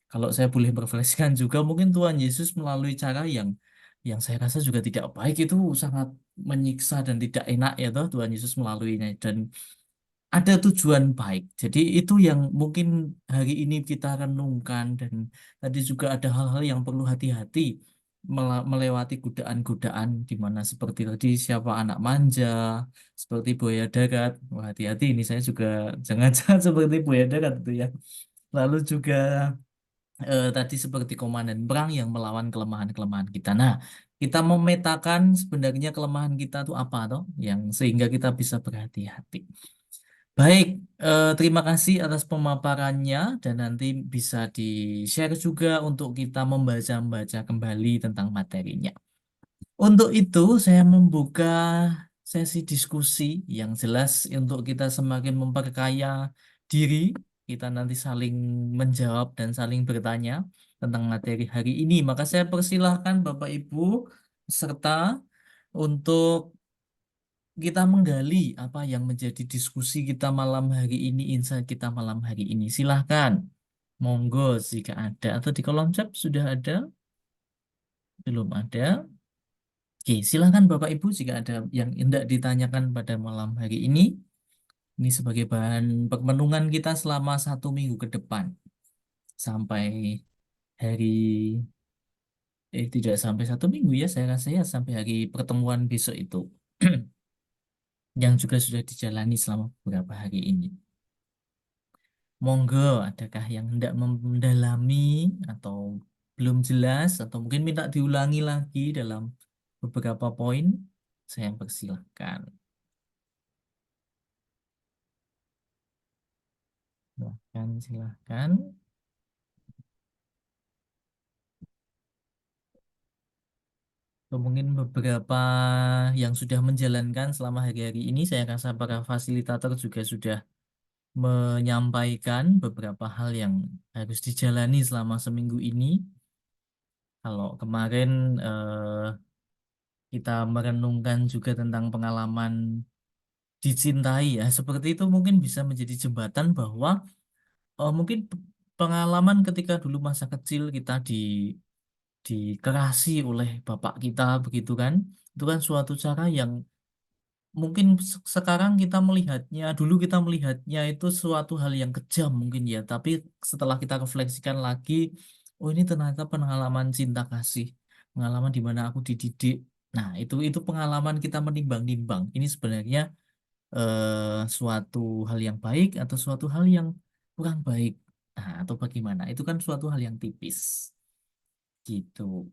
Kalau saya boleh berefleksikan juga, mungkin Tuhan Yesus melalui cara yang saya rasa juga tidak baik, itu sangat menyiksa dan tidak enak ya toh Tuhan Yesus melaluinya, dan ada tujuan baik. Jadi itu yang mungkin hari ini kita renungkan, dan tadi juga ada hal-hal yang perlu hati-hati melewati godaan-godaan di mana seperti tadi siapa anak manja, seperti buaya darat. Wah, hati-hati ini saya juga jangan-jangan seperti buaya darat itu ya. Lalu juga tadi seperti komandan perang yang melawan kelemahan-kelemahan kita. Nah, kita memetakan sebenarnya kelemahan kita itu apa toh, yang sehingga kita bisa berhati-hati. Baik, terima kasih atas pemaparannya, dan nanti bisa di-share juga untuk kita membaca-baca kembali tentang materinya. Untuk itu, saya membuka sesi diskusi yang jelas untuk kita semakin memperkaya diri. Kita nanti saling menjawab dan saling bertanya tentang materi hari ini. Maka saya persilahkan Bapak Ibu serta untuk kita menggali apa yang menjadi diskusi kita malam hari ini, insight kita malam hari ini. Silahkan, monggo jika ada. Atau di kolom chat sudah ada? Belum ada? Oke, silahkan Bapak Ibu jika ada yang hendak ditanyakan pada malam hari ini. Ini sebagai bahan pemenungan kita selama 1 minggu ke depan. Sampai hari, tidak sampai 1 minggu ya, saya rasa ya sampai hari pertemuan besok itu. Yang juga sudah dijalani selama beberapa hari ini. Monggo, adakah yang hendak mendalami atau belum jelas, atau mungkin minta diulangi lagi dalam beberapa poin? Saya persilahkan. Silahkan, silahkan. Atau mungkin beberapa yang sudah menjalankan selama hari-hari ini, saya rasa para fasilitator juga sudah menyampaikan beberapa hal yang harus dijalani selama seminggu ini. Kalau kemarin kita merenungkan juga tentang pengalaman dicintai ya, seperti itu mungkin bisa menjadi jembatan bahwa mungkin pengalaman ketika dulu masa kecil kita dikerasi oleh bapak kita begitu kan, itu kan suatu cara yang mungkin sekarang kita melihatnya, dulu kita melihatnya itu suatu hal yang kejam mungkin ya, tapi setelah kita refleksikan lagi, oh ini ternyata pengalaman cinta kasih, pengalaman di mana aku dididik. Nah, itu pengalaman kita menimbang-nimbang. Ini sebenarnya suatu hal yang baik atau suatu hal yang kurang baik. Nah, atau bagaimana? Itu kan suatu hal yang tipis. Gitu.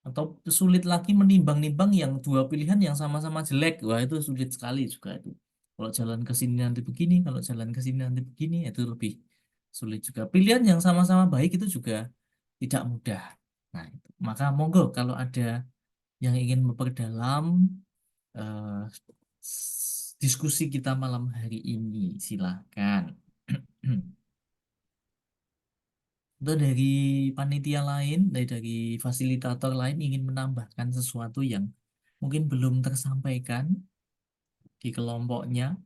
Atau sulit lagi menimbang-nimbang yang dua pilihan yang sama-sama jelek. Wah, itu sulit sekali juga itu. Kalau jalan ke sini nanti begini, kalau jalan ke sini nanti begini, itu lebih sulit juga. Pilihan yang sama-sama baik itu juga tidak mudah. Nah, itu. Maka monggo kalau ada yang ingin memperdalam eh, diskusi kita malam hari ini, silakan. Atau dari panitia lain, dari fasilitator lain ingin menambahkan sesuatu yang mungkin belum tersampaikan di kelompoknya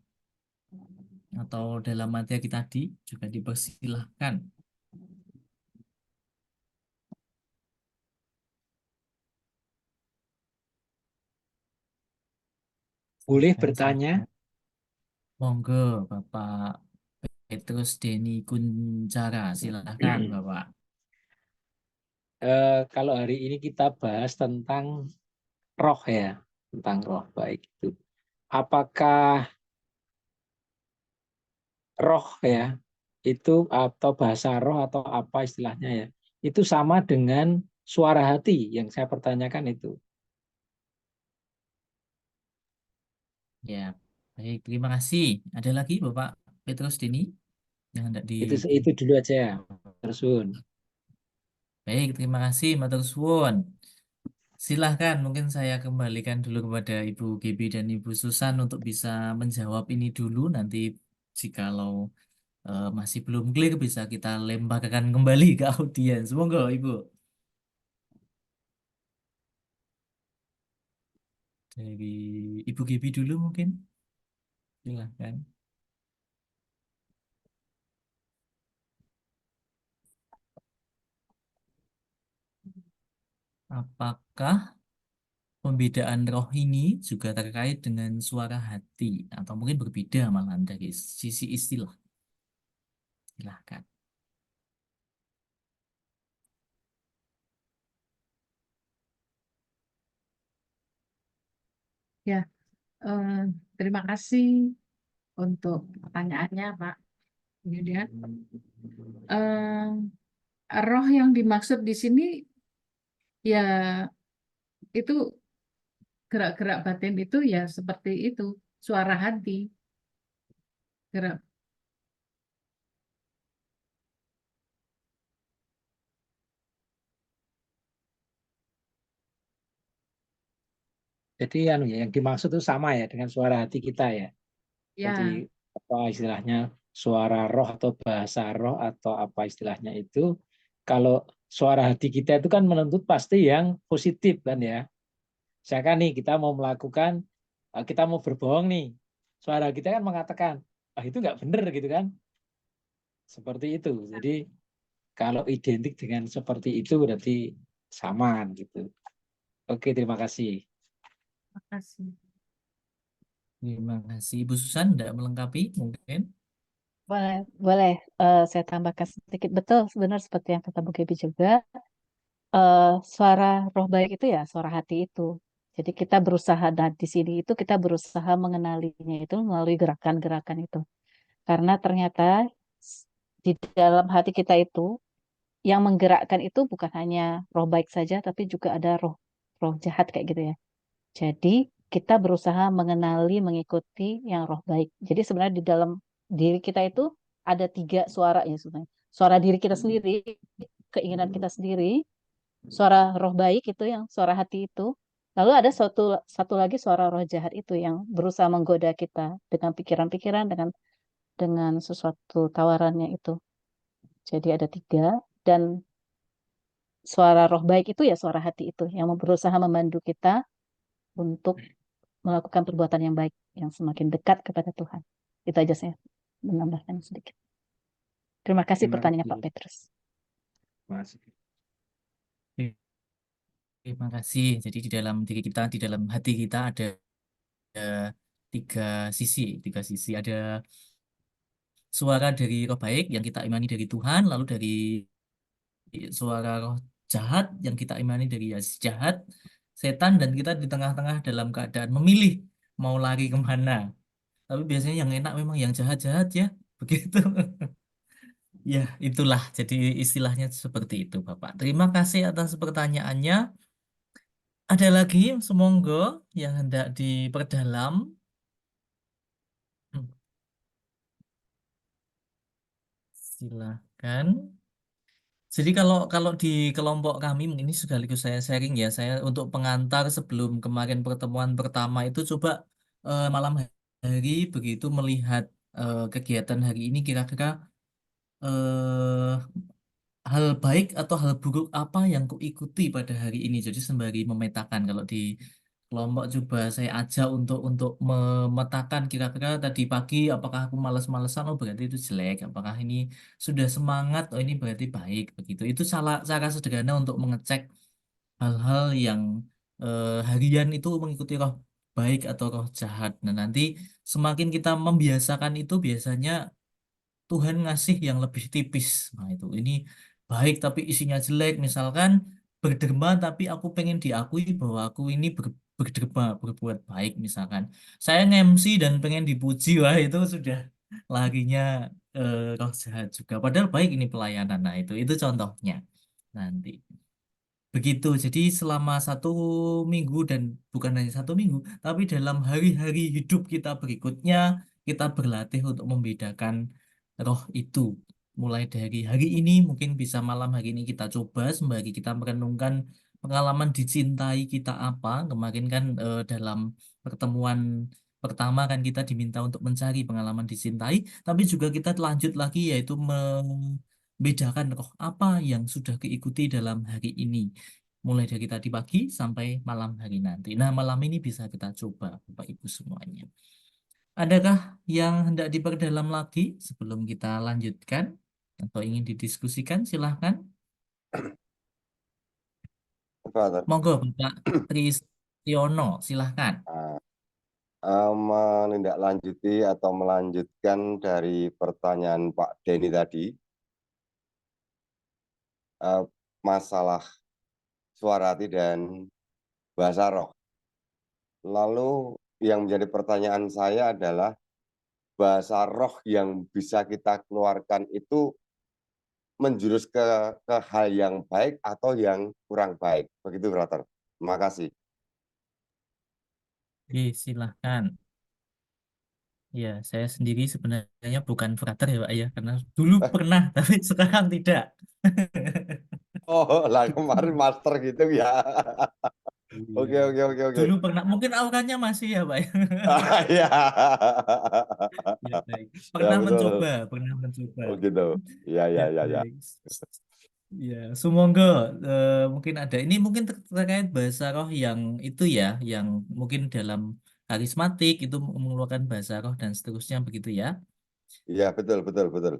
atau dalam materi tadi, juga dipersilahkan. Boleh Silahkan, bertanya, silahkan. Monggo, Bapak Petrus Deni Kuncara, silahkan Bapak. kalau hari ini kita bahas tentang roh ya, tentang roh baik itu. Apakah roh ya, itu atau bahasa roh atau apa istilahnya ya, itu sama dengan suara hati yang saya pertanyakan itu. Ya, baik, terima kasih. Ada lagi Bapak Petrus Deni yang hendak di... Itu dulu aja, Tersun. Baik, terima kasih, matur suwun. Silahkan, mungkin saya kembalikan dulu kepada Ibu Gibi dan Ibu Susan untuk bisa menjawab ini dulu. Nanti jikalau masih belum clear, bisa kita lemparkan kembali ke audiens. Monggo, Ibu. Dari Ibu Gibi dulu mungkin. Silahkan. Apakah pembedaan roh ini juga terkait dengan suara hati? Atau mungkin berbeda malahan dari sisi istilah? Silahkan. Ya, eh, terima kasih untuk pertanyaannya, Pak Yudian. Roh yang dimaksud di sini ya itu gerak-gerak batin itu ya seperti itu, suara hati, gerak. Jadi anu ya, yang dimaksud itu sama ya dengan suara hati kita ya. Jadi Ya, apa istilahnya suara roh atau bahasa roh atau apa istilahnya itu, kalau suara hati kita itu kan menuntut pasti yang positif kan ya. Misalkan nih kita mau melakukan, kita mau berbohong nih, suara kita kan mengatakan, ah itu nggak benar gitu kan, seperti itu. Jadi kalau identik dengan seperti itu berarti sama gitu. Oke, terima kasih. terima kasih. Terima kasih. Ibu Susan, tidak melengkapi mungkin? Boleh, boleh. Saya tambahkan sedikit. Betul, sebenarnya seperti yang kata Bu Gebi juga. Suara roh baik itu ya suara hati itu. Jadi kita berusaha, dan di sini itu kita berusaha mengenalinya itu melalui gerakan-gerakan itu. Karena ternyata s- di dalam hati kita itu yang menggerakkan itu bukan hanya roh baik saja, tapi juga ada roh roh jahat kayak gitu ya. Jadi kita berusaha mengenali, mengikuti yang roh baik. Jadi sebenarnya di dalam diri kita itu ada tiga suara ya sebenarnya. Suara diri kita sendiri, keinginan kita sendiri, suara roh baik itu yang suara hati itu. Lalu ada satu satu lagi suara roh jahat itu yang berusaha menggoda kita dengan pikiran-pikiran, dengan sesuatu tawarannya itu. Jadi ada tiga, dan suara roh baik itu ya suara hati itu yang berusaha memandu kita untuk melakukan perbuatan yang baik, yang semakin dekat kepada Tuhan. Itu aja saya menambahkan sedikit. Terima kasih Terima pertanyaannya Pak kasih. Petrus. Terima kasih. Terima kasih. Jadi di dalam diri kita, di dalam hati kita ada tiga sisi. Tiga sisi. Ada suara dari roh baik yang kita imani dari Tuhan, lalu dari suara roh jahat yang kita imani dari jahat, setan, dan kita di tengah-tengah dalam keadaan memilih mau lari kemana. Tapi biasanya yang enak memang yang jahat-jahat ya, begitu. Ya, itulah. Jadi istilahnya seperti itu, Bapak. Terima kasih atas pertanyaannya. Ada lagi, semonggo yang hendak diperdalam. Hmm, Silahkan. Jadi kalau kalau di kelompok kami ini sekaligus saya sharing ya, saya untuk pengantar sebelum kemarin pertemuan pertama itu coba malam hari begitu melihat kegiatan hari ini kira-kira eh, hal baik atau hal buruk apa yang kuikuti pada hari ini. Jadi sembari memetakan kalau di kelompok coba saya ajak untuk memetakan kira-kira tadi pagi apakah aku malas-malesan, oh berarti itu jelek. Apakah ini sudah semangat, oh ini berarti baik begitu. Itu salah cara sederhana untuk mengecek hal-hal yang harian itu mengikuti roh baik atau roh jahat. Nah, nanti semakin kita membiasakan itu biasanya Tuhan ngasih yang lebih tipis. Nah, itu ini baik tapi isinya jelek. Misalkan berderma tapi aku pengen diakui bahwa aku ini berderma, berbuat baik misalkan. Saya nge-MC dan pengen dipuji, wah itu sudah larinya roh jahat juga. Padahal baik ini pelayanan. Nah, itu contohnya. Nanti. Begitu. Jadi selama 1 minggu dan bukan hanya 1 minggu, tapi dalam hari-hari hidup kita berikutnya, kita berlatih untuk membedakan roh itu. mulai dari hari ini, mungkin bisa malam hari ini kita coba sembari kita merenungkan pengalaman dicintai kita apa. Kemarin kan dalam pertemuan pertama kan kita diminta untuk mencari pengalaman dicintai, tapi juga kita lanjut lagi yaitu membedakan roh apa yang sudah diikuti dalam hari ini. Mulai dari tadi pagi sampai malam hari nanti. Nah, malam ini bisa kita coba, Bapak Ibu semuanya. Adakah yang hendak diperdalam lagi sebelum kita lanjutkan atau ingin didiskusikan? Silahkan. Father. Monggo, Bapak Tristiono, silahkan. Menindaklanjuti atau melanjutkan dari pertanyaan Pak Denny tadi, masalah suara hati dan bahasa roh. Lalu yang menjadi pertanyaan saya adalah bahasa roh yang bisa kita keluarkan itu menjurus ke hal yang baik atau yang kurang baik. Begitu, Brother. Terima kasih. Oke, silahkan. Ya, saya sendiri sebenarnya bukan frater ya, Pak ya, karena dulu pernah, tapi sekarang tidak. Oh, lah kemarin master gitu ya. Oke, Iya. oke, oke, oke. Dulu pernah, mungkin auranya masih ya, Pak. Ya. Ya, baik. Ya, Pernah betul. mencoba, pernah mencoba. Oh gitu. Ya, ya, Ya, ya, ya. baik. Ya, sumangga mungkin ada. Ini mungkin terkait bahasa roh yang itu ya, yang mungkin dalam karismatik itu mengeluarkan bahasa roh dan seterusnya begitu ya. Iya, betul, betul, betul.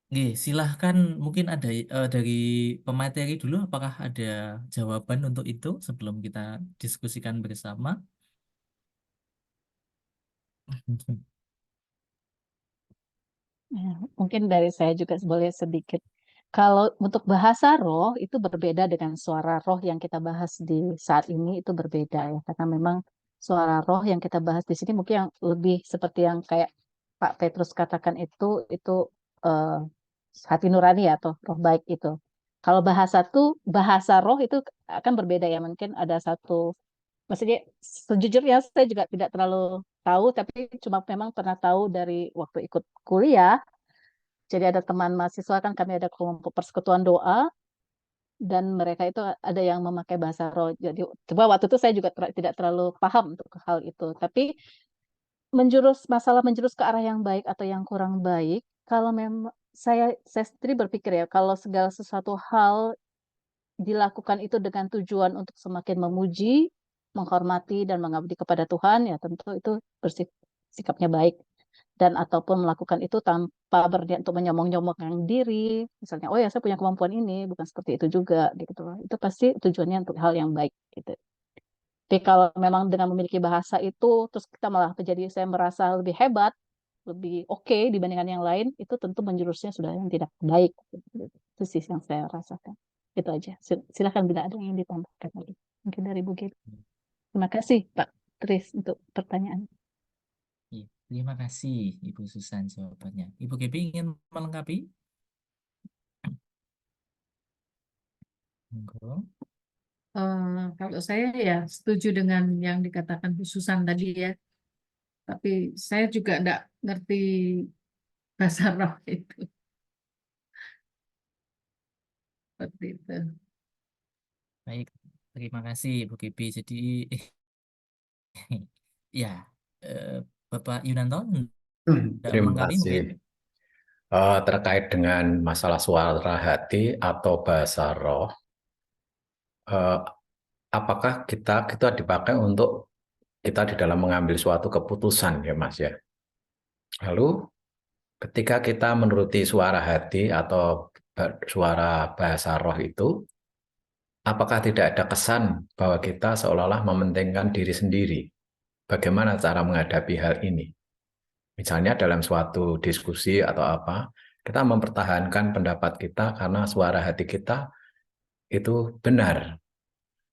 Oke, silahkan mungkin ada dari pemateri dulu apakah ada jawaban untuk itu sebelum kita diskusikan bersama. Ya, mungkin dari saya juga boleh sedikit. Kalau untuk bahasa roh itu berbeda dengan suara roh yang kita bahas di saat ini itu berbeda ya, karena memang suara roh yang kita bahas di sini mungkin yang lebih seperti yang kayak Pak Petrus katakan itu eh, hati nurani ya atau roh baik itu. Kalau bahasa roh itu akan berbeda ya, mungkin ada satu, maksudnya sejujurnya saya juga tidak terlalu tahu, tapi cuma memang pernah tahu dari waktu ikut kuliah. Jadi ada teman mahasiswa kan kami ada kelompok persekutuan doa dan mereka itu ada yang memakai bahasa roh. Jadi coba waktu itu saya juga tidak terlalu paham untuk hal itu. Tapi masalah menjurus ke arah yang baik atau yang kurang baik, kalau memang saya sendiri berpikir ya kalau segala sesuatu hal dilakukan itu dengan tujuan untuk semakin memuji, menghormati dan mengabdi kepada Tuhan ya tentu itu sikapnya baik, dan ataupun melakukan itu tanpa berniat untuk menyombong-nyombongkan diri, misalnya oh ya saya punya kemampuan ini, bukan seperti itu juga gitu loh, itu pasti tujuannya untuk hal yang baik gitu. Tapi kalau memang dengan memiliki bahasa itu terus kita malah menjadi saya merasa lebih hebat, lebih oke dibandingkan yang lain, itu tentu menjurusnya sudah yang tidak baik. Itu sih yang saya rasakan. Itu aja. Silakan bila ada yang ditambahkan lagi. Mungkin dari Bu Gede. Terima kasih Pak Tris untuk pertanyaan. Iya, terima kasih Ibu Susan jawabannya. Ibu Gebi ingin melengkapi? Monggo. Kalau saya ya setuju dengan yang dikatakan Bu Susan tadi ya. Tapi saya juga enggak ngerti bahasa roh itu. Seperti itu. Baik, terima kasih Ibu Gebi. Jadi ya, eh, Bapak Yunanto tidak Terima melengkapi kasih. mungkin? Terkait dengan masalah suara hati atau bahasa roh, eh, apakah kita dipakai untuk kita di dalam mengambil suatu keputusan ya Mas ya. Lalu ketika kita menuruti suara hati atau suara bahasa roh itu, apakah tidak ada kesan bahwa kita seolah-olah mementingkan diri sendiri? Bagaimana cara menghadapi hal ini? Misalnya dalam suatu diskusi atau apa, kita mempertahankan pendapat kita karena suara hati kita itu benar.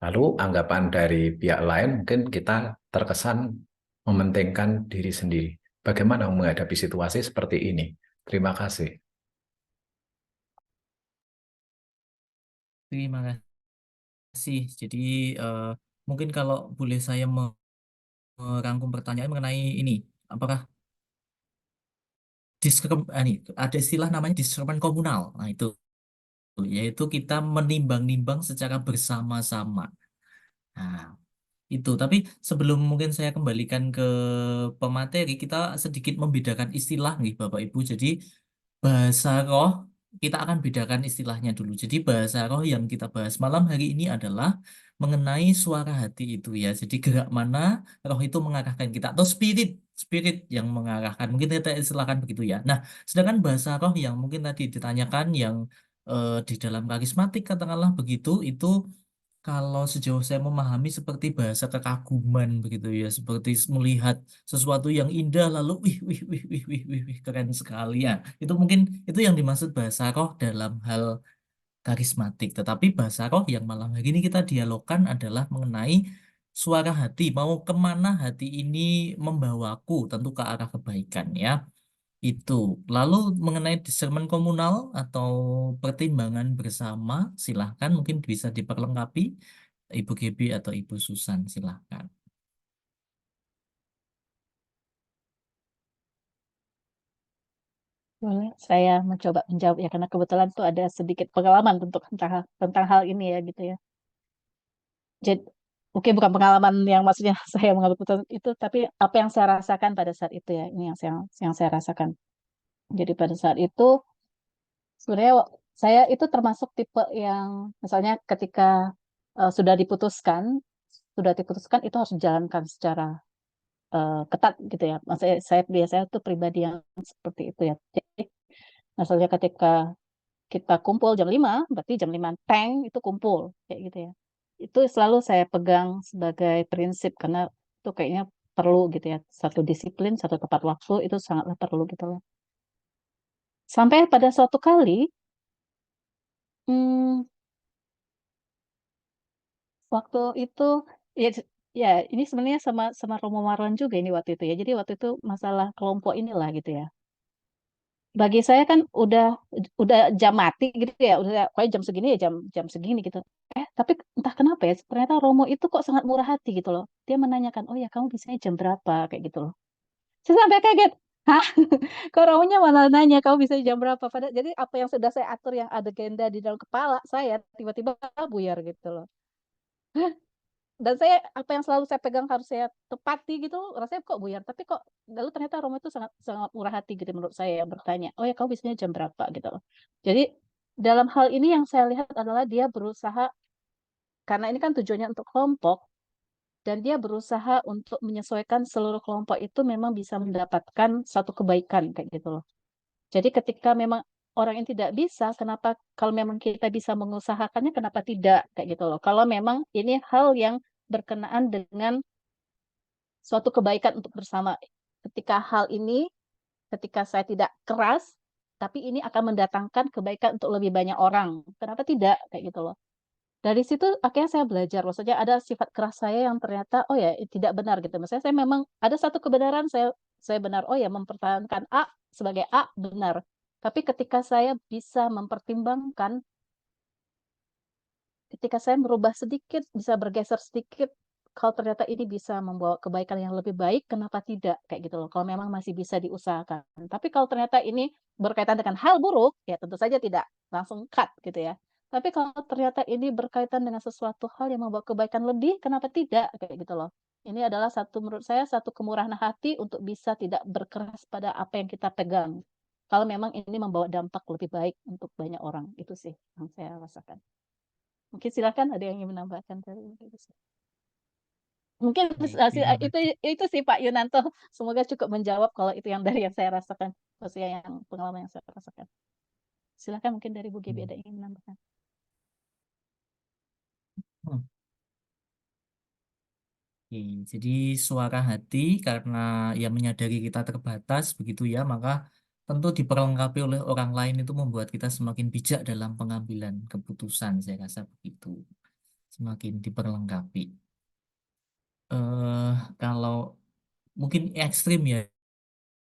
Lalu anggapan dari pihak lain mungkin kita terkesan mementingkan diri sendiri. Bagaimana menghadapi situasi seperti ini? Terima kasih. Terima kasih. Jadi mungkin kalau boleh saya merangkum pertanyaan mengenai ini, apakah ada istilah namanya diskrepsi komunal. Nah, itu yaitu kita menimbang-nimbang secara bersama-sama. Nah, itu. Tapi sebelum mungkin saya kembalikan ke pemateri, kita sedikit membedakan istilah nih Bapak Ibu. Jadi bahasa roh kita akan bedakan istilahnya dulu. Jadi bahasa roh yang kita bahas malam hari ini adalah mengenai suara hati itu ya. Jadi gerak mana roh itu mengarahkan kita atau spirit spirit yang mengarahkan. Mungkin kita istilahkan begitu ya. Nah, sedangkan bahasa roh yang mungkin tadi ditanyakan yang di dalam karismatik katakanlah begitu itu kalau sejauh saya memahami seperti bahasa kekaguman begitu ya, seperti melihat sesuatu yang indah lalu wih wih wih wih wih wih, wih, keren sekali ya. Itu mungkin itu yang dimaksud bahasa roh dalam hal karismatik. Tetapi bahasa roh yang malam hari ini kita dialogkan adalah mengenai suara hati, mau kemana hati ini membawaku, tentu ke arah kebaikan ya. Itu. Lalu mengenai discernment komunal atau pertimbangan bersama, silahkan mungkin bisa diperlengkapi Ibu Gebi atau Ibu Susan, silahkan. Boleh, saya mencoba menjawab ya karena kebetulan tuh ada sedikit pengalaman tentang hal ini ya gitu ya. Jadi oke bukan pengalaman yang maksudnya saya mengambil keputusan itu, tapi apa yang saya rasakan pada saat itu ya, ini yang saya rasakan. Jadi pada saat itu sebenarnya saya itu termasuk tipe yang misalnya ketika sudah diputuskan itu harus dijalankan secara ketat gitu ya. Maksudnya saya biasanya tuh pribadi yang seperti itu ya. Jadi misalnya ketika kita kumpul jam 5 berarti jam 5 tank itu kumpul kayak gitu ya. Itu selalu saya pegang sebagai prinsip karena itu kayaknya perlu gitu ya. Satu disiplin, satu tepat waktu itu sangatlah perlu gitu loh. Sampai pada suatu kali hmm, waktu itu ya ya ini sebenarnya sama sama Romo Marlon juga ini waktu itu ya. Jadi waktu itu masalah kelompok inilah gitu ya. Bagi saya kan udah jam mati gitu ya, udah kayak jam segini ya jam jam segini gitu. Tapi entah kenapa ya, ternyata Romo itu kok sangat murah hati gitu loh. Dia menanyakan, oh ya kamu bisanya jam berapa kayak gitu loh. Saya sampai kaget, hah? Kok Romonya malah nanya kamu bisa jam berapa? Padahal jadi apa yang sudah saya atur yang ada agenda di dalam kepala saya tiba-tiba buyar gitu loh. Dan saya apa yang selalu saya pegang harus saya tepati gitu rasanya kok buyar tapi kok lalu ternyata Romo itu sangat sangat murah hati gitu menurut saya yang bertanya oh ya kamu bisanya jam berapa gitu loh. Jadi dalam hal ini yang saya lihat adalah dia berusaha karena ini kan tujuannya untuk kelompok dan dia berusaha untuk menyesuaikan seluruh kelompok itu memang bisa mendapatkan satu kebaikan kayak gitu loh. Jadi ketika memang orang yang tidak bisa, kenapa kalau memang kita bisa mengusahakannya, kenapa tidak kayak gitu loh. Kalau memang ini hal yang berkenaan dengan suatu kebaikan untuk bersama. Ketika hal ini, ketika saya tidak keras, tapi ini akan mendatangkan kebaikan untuk lebih banyak orang. Kenapa tidak kayak gitu loh. Dari situ akhirnya saya belajar, maksudnya ada sifat keras saya yang ternyata oh ya tidak benar gitu. Misalnya saya memang ada satu kebenaran saya benar oh ya mempertahankan A sebagai A benar. Tapi ketika saya bisa mempertimbangkan, ketika saya merubah sedikit, bisa bergeser sedikit, kalau ternyata ini bisa membawa kebaikan yang lebih baik, kenapa tidak kayak gitu loh. Kalau memang masih bisa diusahakan. Tapi kalau ternyata ini berkaitan dengan hal buruk, ya tentu saja tidak langsung cut gitu ya. Tapi kalau ternyata ini berkaitan dengan sesuatu hal yang membawa kebaikan lebih, kenapa tidak kayak gitu loh. Ini adalah menurut saya satu kemurahan hati untuk bisa tidak berkeras pada apa yang kita pegang. Kalau memang ini membawa dampak lebih baik untuk banyak orang, itu sih yang saya rasakan. Mungkin silakan ada yang ingin menambahkan dari itu sih. Mungkin Baik, terima kasih. itu sih Pak Yunanto. Semoga cukup menjawab kalau itu yang dari yang saya rasakan, maksudnya yang pengalaman yang saya rasakan. Silakan mungkin dari Bu Gebi ada yang ingin menambahkan. Hmm. Oke, jadi suara hati karena yang menyadari kita terbatas begitu ya, maka tentu diperlengkapi oleh orang lain itu membuat kita semakin bijak dalam pengambilan keputusan, saya rasa begitu. Semakin diperlengkapi. Kalau mungkin ekstrim ya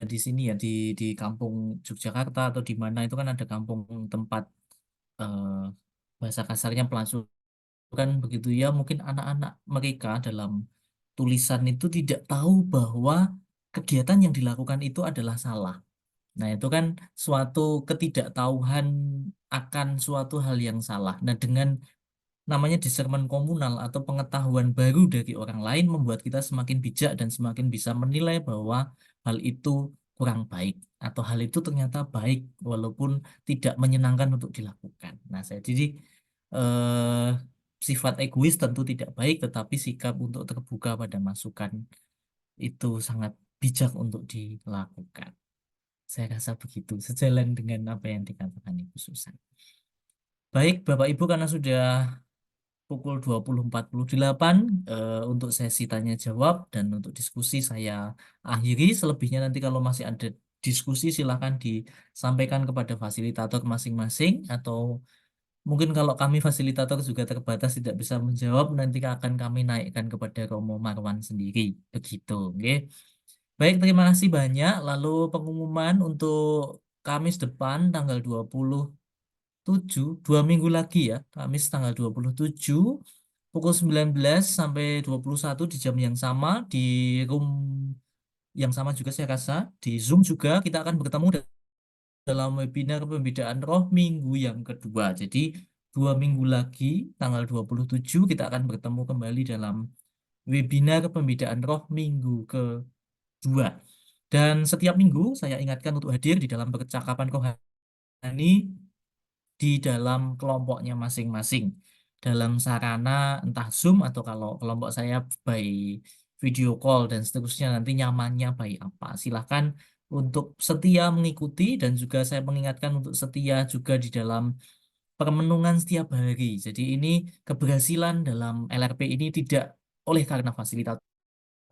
di sini ya di kampung Yogyakarta atau di mana itu kan ada kampung tempat eh, bahasa kasarnya pelasuran begitu ya. Mungkin anak-anak mereka dalam tulisan itu tidak tahu bahwa kegiatan yang dilakukan itu adalah salah. Nah, itu kan suatu ketidaktahuan akan suatu hal yang salah. Nah, dengan namanya discernment komunal atau pengetahuan baru dari orang lain membuat kita semakin bijak dan semakin bisa menilai bahwa hal itu kurang baik atau hal itu ternyata baik walaupun tidak menyenangkan untuk dilakukan. Nah, jadi eh, sifat egois tentu tidak baik, tetapi sikap untuk terbuka pada masukan itu sangat bijak untuk dilakukan. Saya rasa begitu, sejalan dengan apa yang dikatakan Ibu Susan. Baik, Bapak Ibu, karena sudah pukul 20.48 untuk sesi tanya jawab dan untuk diskusi saya akhiri. Selebihnya nanti kalau masih ada diskusi silakan disampaikan kepada fasilitator masing-masing atau mungkin kalau kami fasilitator juga terbatas tidak bisa menjawab nanti akan kami naikkan kepada Romo Marwan sendiri. Begitu, oke. Baik, terima kasih banyak. Lalu pengumuman untuk Kamis depan tanggal 27, 2 minggu lagi ya, Kamis tanggal 27 pukul 19 sampai 21 di jam yang sama di room yang sama juga saya rasa di Zoom juga kita akan bertemu dalam webinar pembedaan roh minggu yang kedua. Jadi 2 minggu lagi tanggal 27 kita akan bertemu kembali dalam webinar pembedaan roh minggu kedua. Dan setiap minggu saya ingatkan untuk hadir di dalam percakapan rohani di dalam kelompoknya masing-masing dalam sarana entah Zoom atau kalau kelompok saya by video call dan seterusnya nanti nyamannya by apa. Silahkan untuk setia mengikuti dan juga saya mengingatkan untuk setia juga di dalam permenungan setiap hari. Jadi ini keberhasilan dalam LRP ini tidak oleh karena fasilitas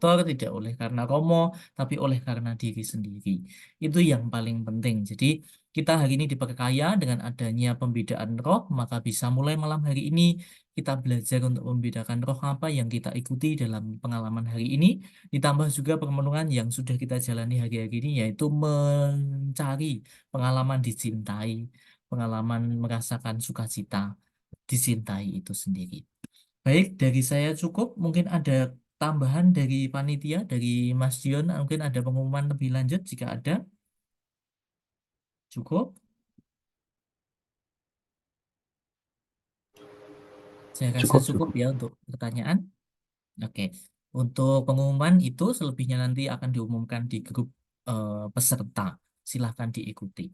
tidak oleh karena Romo, tapi oleh karena diri sendiri. Itu yang paling penting. Jadi kita hari ini diperkaya dengan adanya pembedaan roh, maka bisa mulai malam hari ini kita belajar untuk membedakan roh apa yang kita ikuti dalam pengalaman hari ini, ditambah juga permenungan yang sudah kita jalani hari-hari ini, yaitu mencari pengalaman dicintai, pengalaman merasakan sukacita dicintai itu sendiri. Baik, dari saya cukup. Mungkin ada tambahan dari panitia, dari Mas Dion, mungkin ada pengumuman lebih lanjut jika ada. Cukup. Saya rasa Cukup, cukup cukup. ya untuk pertanyaan. Oke, untuk pengumuman itu selebihnya nanti akan diumumkan di grup peserta. Silahkan diikuti.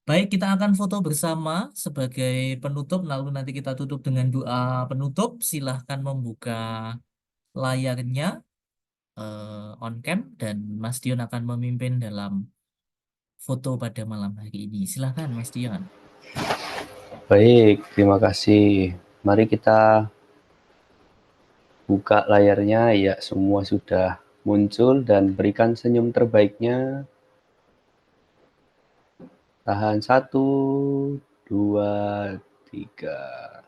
Baik, kita akan foto bersama sebagai penutup, lalu nanti kita tutup dengan doa penutup. Silahkan membuka layarnya on cam dan Mas Dion akan memimpin dalam foto pada malam hari ini. Silahkan Mas Dion. Baik, terima kasih. Mari kita buka layarnya. Ya, semua sudah muncul dan berikan senyum terbaiknya. Tahan 1, 2, 3.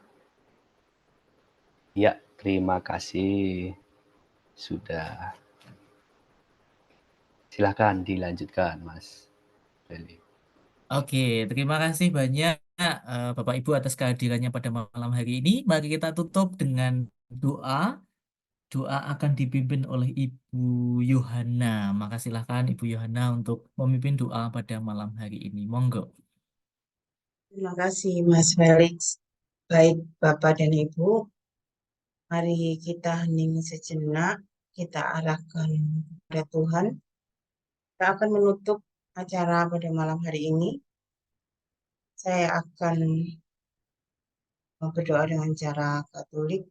Ya, terima kasih. Sudah. Silahkan dilanjutkan, Mas Feli. Oke, terima kasih banyak Bapak Ibu atas kehadirannya pada malam hari ini. Mari kita tutup dengan doa. Doa akan dipimpin oleh Ibu Yohana. Maka silahkan Ibu Yohana untuk memimpin doa pada malam hari ini. Monggo. Terima kasih Mas Felix. Baik Bapak dan Ibu, mari kita hening sejenak, kita arahkan kepada Tuhan. Kita akan menutup acara pada malam hari ini. Saya akan berdoa dengan cara Katolik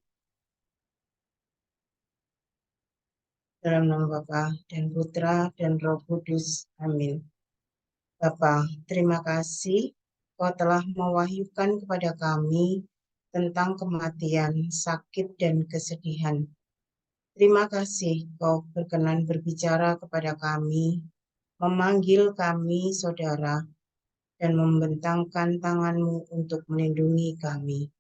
dalam nama Bapa dan Putra dan Roh Kudus. Amin. Bapa, terima kasih Kau telah mewahyukan kepada kami tentang kematian, sakit, dan kesedihan. Terima kasih Kau berkenan berbicara kepada kami, memanggil kami saudara, dan membentangkan tangan-Mu untuk melindungi kami.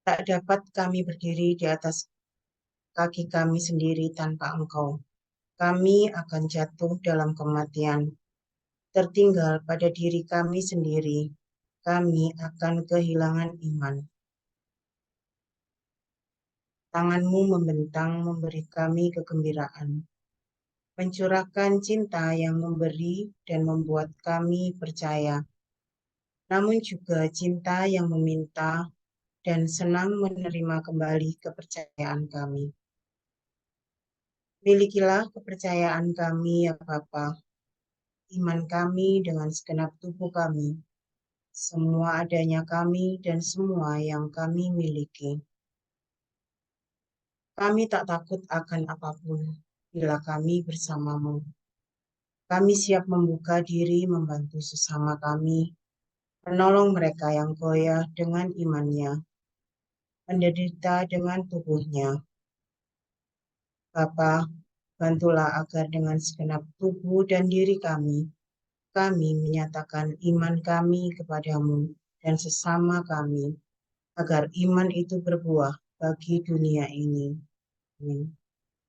Tak dapat kami berdiri di atas kaki kami sendiri tanpa Engkau. Kami akan jatuh dalam kematian, tertinggal pada diri kami sendiri. Kami akan kehilangan iman. Tangan-Mu membentang memberi kami kegembiraan. Mencurahkan cinta yang memberi dan membuat kami percaya, namun juga cinta yang meminta dan senang menerima kembali kepercayaan kami. Milikilah kepercayaan kami ya Bapa, iman kami dengan segenap tubuh kami, semua adanya kami dan semua yang kami miliki. Kami tak takut akan apapun bila kami bersama-Mu. Kami siap membuka diri membantu sesama kami, menolong mereka yang goyah dengan imannya, menderita dengan tubuhnya. Bapa, bantulah agar dengan segenap tubuh dan diri kami menyatakan iman kami kepadamu dan sesama kami, agar iman itu berbuah bagi dunia ini. Amin.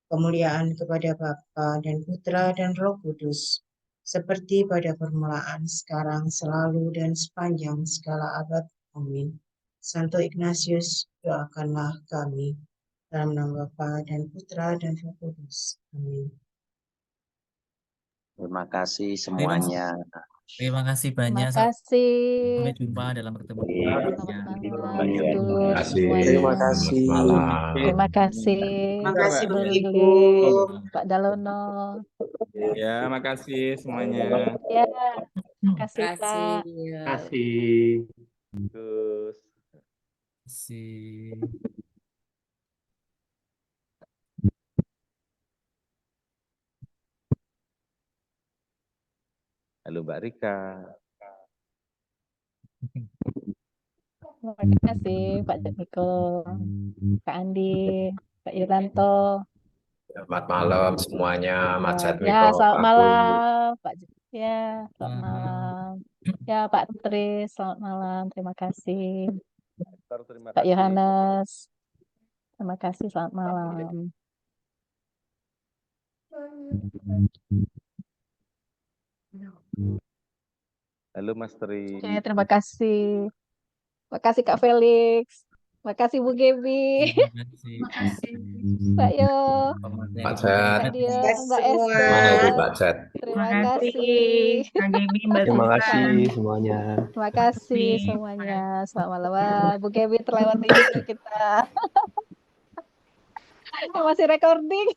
Kemuliaan kepada Bapa dan Putra dan Roh Kudus, seperti pada permulaan, sekarang, selalu, dan sepanjang segala abad. Amin. Santo Ignatius, doakanlah kami. Dalam nama Bapa dan Putra dan Roh Kudus. Amin. Terima kasih Terima, semuanya. terima kasih Terima banyak. kasih. Sampai jumpa dalam pertemuan Iya. berikutnya. Selamat malam, Bagian sedulur Terima kasih. semuanya. Terima Selamat kasih. malam. Terima kasih, Terima kasih Sedulur Bapak Ibu. Lilik, Pak Dalono. Ya, makasih semuanya. Ya, terima kasih, Kasih. Kak. Kasih. Terus. Si Halo Mbak Rika. Terima kasih, Pak Niko, Kak Andi, Pak Yuranto. Selamat malam semuanya, Mas Ya, Jatmiko, selamat Pak Gun. malam, Pak. Ya, selamat selamat malam. Ya, Pak Tris, selamat malam. Terima kasih, Terima Pak kasih. Yohanes. Terima kasih, selamat malam. Halo Mas Tri. Oke, terima kasih. Terima kasih, Kak Felix. Terima kasih, Bu Gebi, terima kasih. Makasih. Pak Yo, Pak Jat, Kak Dia, Terima kasih Mbak semua. mana Esther. itu Pak Jat? Terima Makasih. kasih. Kang Gemi, Mbak Terima Tika. kasih semuanya. Terima kasih Terima semuanya. Selamat malam. Wah, Bu Gebi terlewati juga kita. Masih recording.